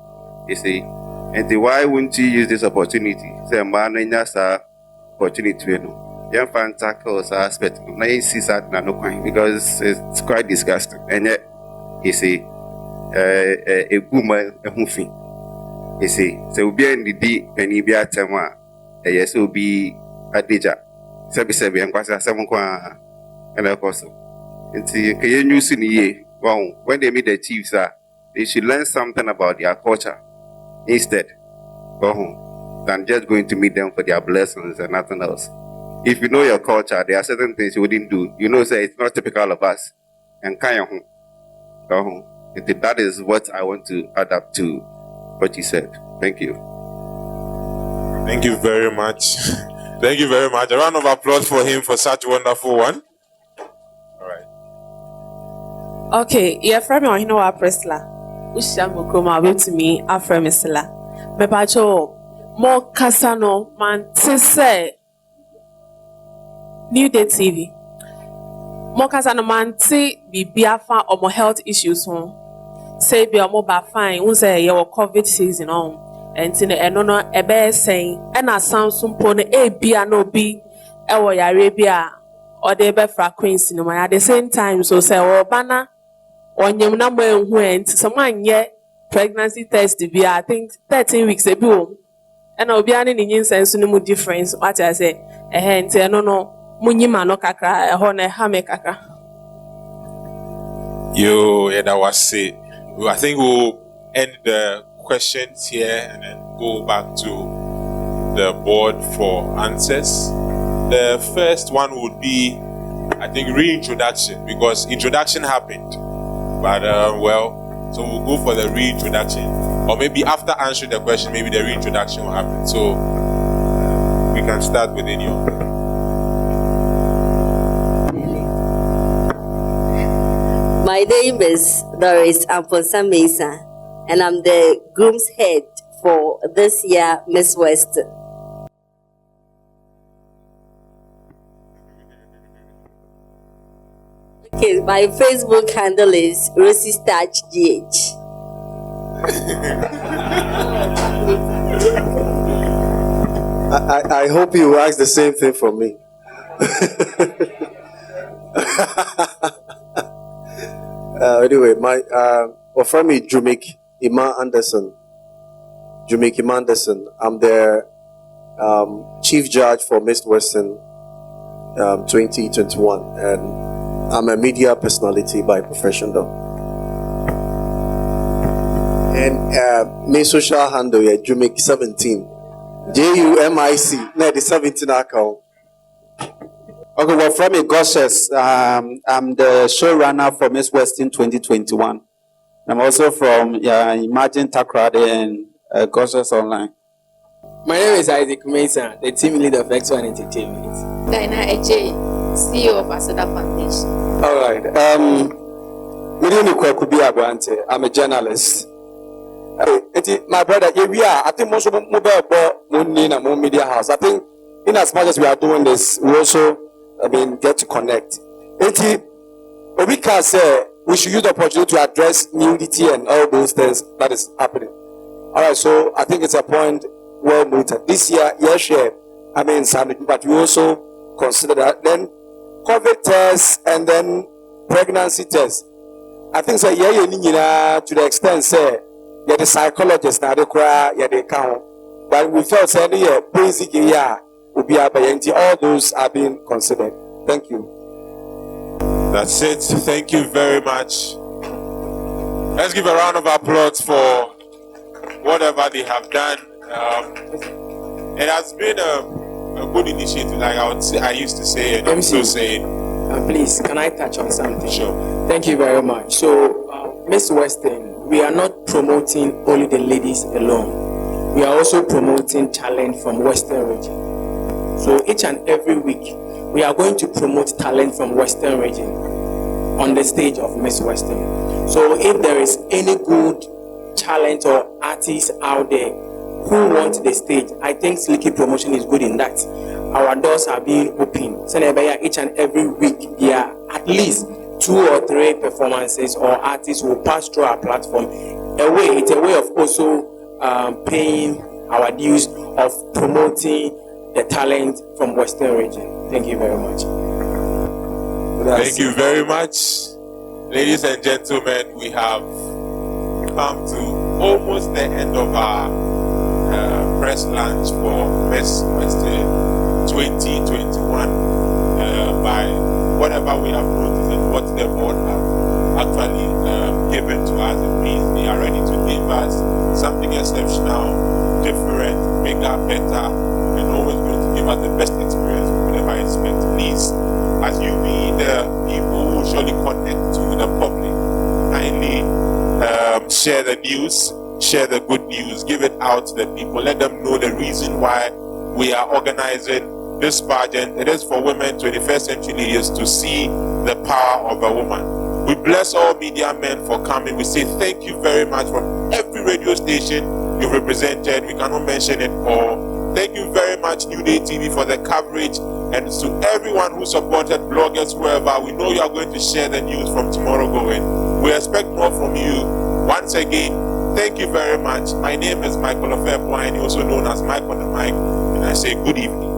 You see, and why wouldn't you use this opportunity? Say man in opportunity, you know. Young fan tackles aspect, because it's quite disgusting. And yet, you see, a boomer, a hoofing. You see, so we'll be in the D and you be at Tama, a yes, will be a Dija. Sebi, and Quasa Samuqua, and of course. And see, can you use in the year? Well, when they meet the chiefs, they should learn something about their culture instead. Than just going to meet them for their blessings and nothing else. If you know your culture, there are certain things you wouldn't do. You know, say it's not typical of us. And that is what I want to adapt to what you said. Thank you. Thank you very much. Thank you very much. A round of applause for him for such a wonderful one. All right. Okay, yeah, from you know our Presla. Ushamu Kuma to me, Afra Misela. Me pacho more Casano man say. New Day TV. Mokas and man say be biafa or more health issues home. Say be a mobile fine, who say your COVID season on. And in the no a bear saying, and a Samsung pony a bia no be a Arabia or the Befra Queen cinema at the same time. So say, oh, banner on your number went someone yet pregnancy test to be, I think, 13 weeks ago. And I'll be any incense no difference. What I say, a hand, no. Munyima no kakra ehone hame kakra. That was it. I think we'll end the questions here and then go back to the board for answers. The first one would be, I think, reintroduction, because introduction happened. But so we'll go for the reintroduction, or maybe after answering the question, maybe the reintroduction will happen. So we can start with any of them. My name is Doris Amponsa Mesa, and I'm the groom's head for this year Miss West. Okay, my Facebook handle is Rosie Starch GH. I hope you ask the same thing from me. Anyway, my friend me Jumik Ima Anderson. Jumik Ima Anderson. I'm the chief judge for Miss Western 2021, and I'm a media personality by profession though. And my social handle is Jumik 17. JUMIC. No, the 17 account. Okay, well, from Goshes, I'm the showrunner for Miss Western 2021. I'm also from Imagine Takrade and Goshes Online. My name is Isaac Mesa, the team leader of X1 Entertainment. Diana Eche, CEO of Asada Foundation. All right. I'm a journalist. My brother, here we are. I think most of mobile media house. I think in as much as we are doing this, we also get to connect. We can say we should use the opportunity to address nudity and all those things that is happening. All right, so I think it's a point well noted. This year, yes, but we also consider that. Then COVID tests and then pregnancy tests. I think so. To the extent say, the psychologists now they cry, they count. but we felt that basic all those are being considered. Thank you. That's it. Thank you very much. Let's give a round of applause for whatever they have done. It has been a good initiative, like I used to say, and I'm still saying. Please, can I touch on something? Sure. Thank you very much. So, Miss Western, we are not promoting only the ladies alone. We are also promoting talent from Western region. So each and every week, we are going to promote talent from Western region on the stage of Miss Western. So if there is any good talent or artist out there who want the stage, I think Slicky Promotion is good in that. Our doors are being opened. So each and every week, there are at least 2 or 3 performances or artists will pass through our platform. It's a way of also paying our dues of promoting the talent from Western region. Thank you very much. Thank you very much. Ladies and gentlemen, we have come to almost the end of our press lunch for Miss Western 2021. By whatever we have noticed and what the board have actually given to us, it means they are ready to give us something exceptional, different, bigger, better, and always going to give us the best experience we could ever expect. Please, as you be the people who surely connect to the public, kindly share the news, share the good news, give it out to the people, let them know the reason why we are organizing this pageant. It is for women, 21st century leaders, to see the power of a woman. We bless all media men for coming. We say thank you very much from every radio station you've represented. We cannot mention it all. Thank you very much, New Day TV, for the coverage, and to everyone who supported, bloggers, whoever. We know you are going to share the news from tomorrow going. We expect more from you. Once again, thank you very much. My name is Michael Ofebwine, also known as Mike on the mic, and I say good evening.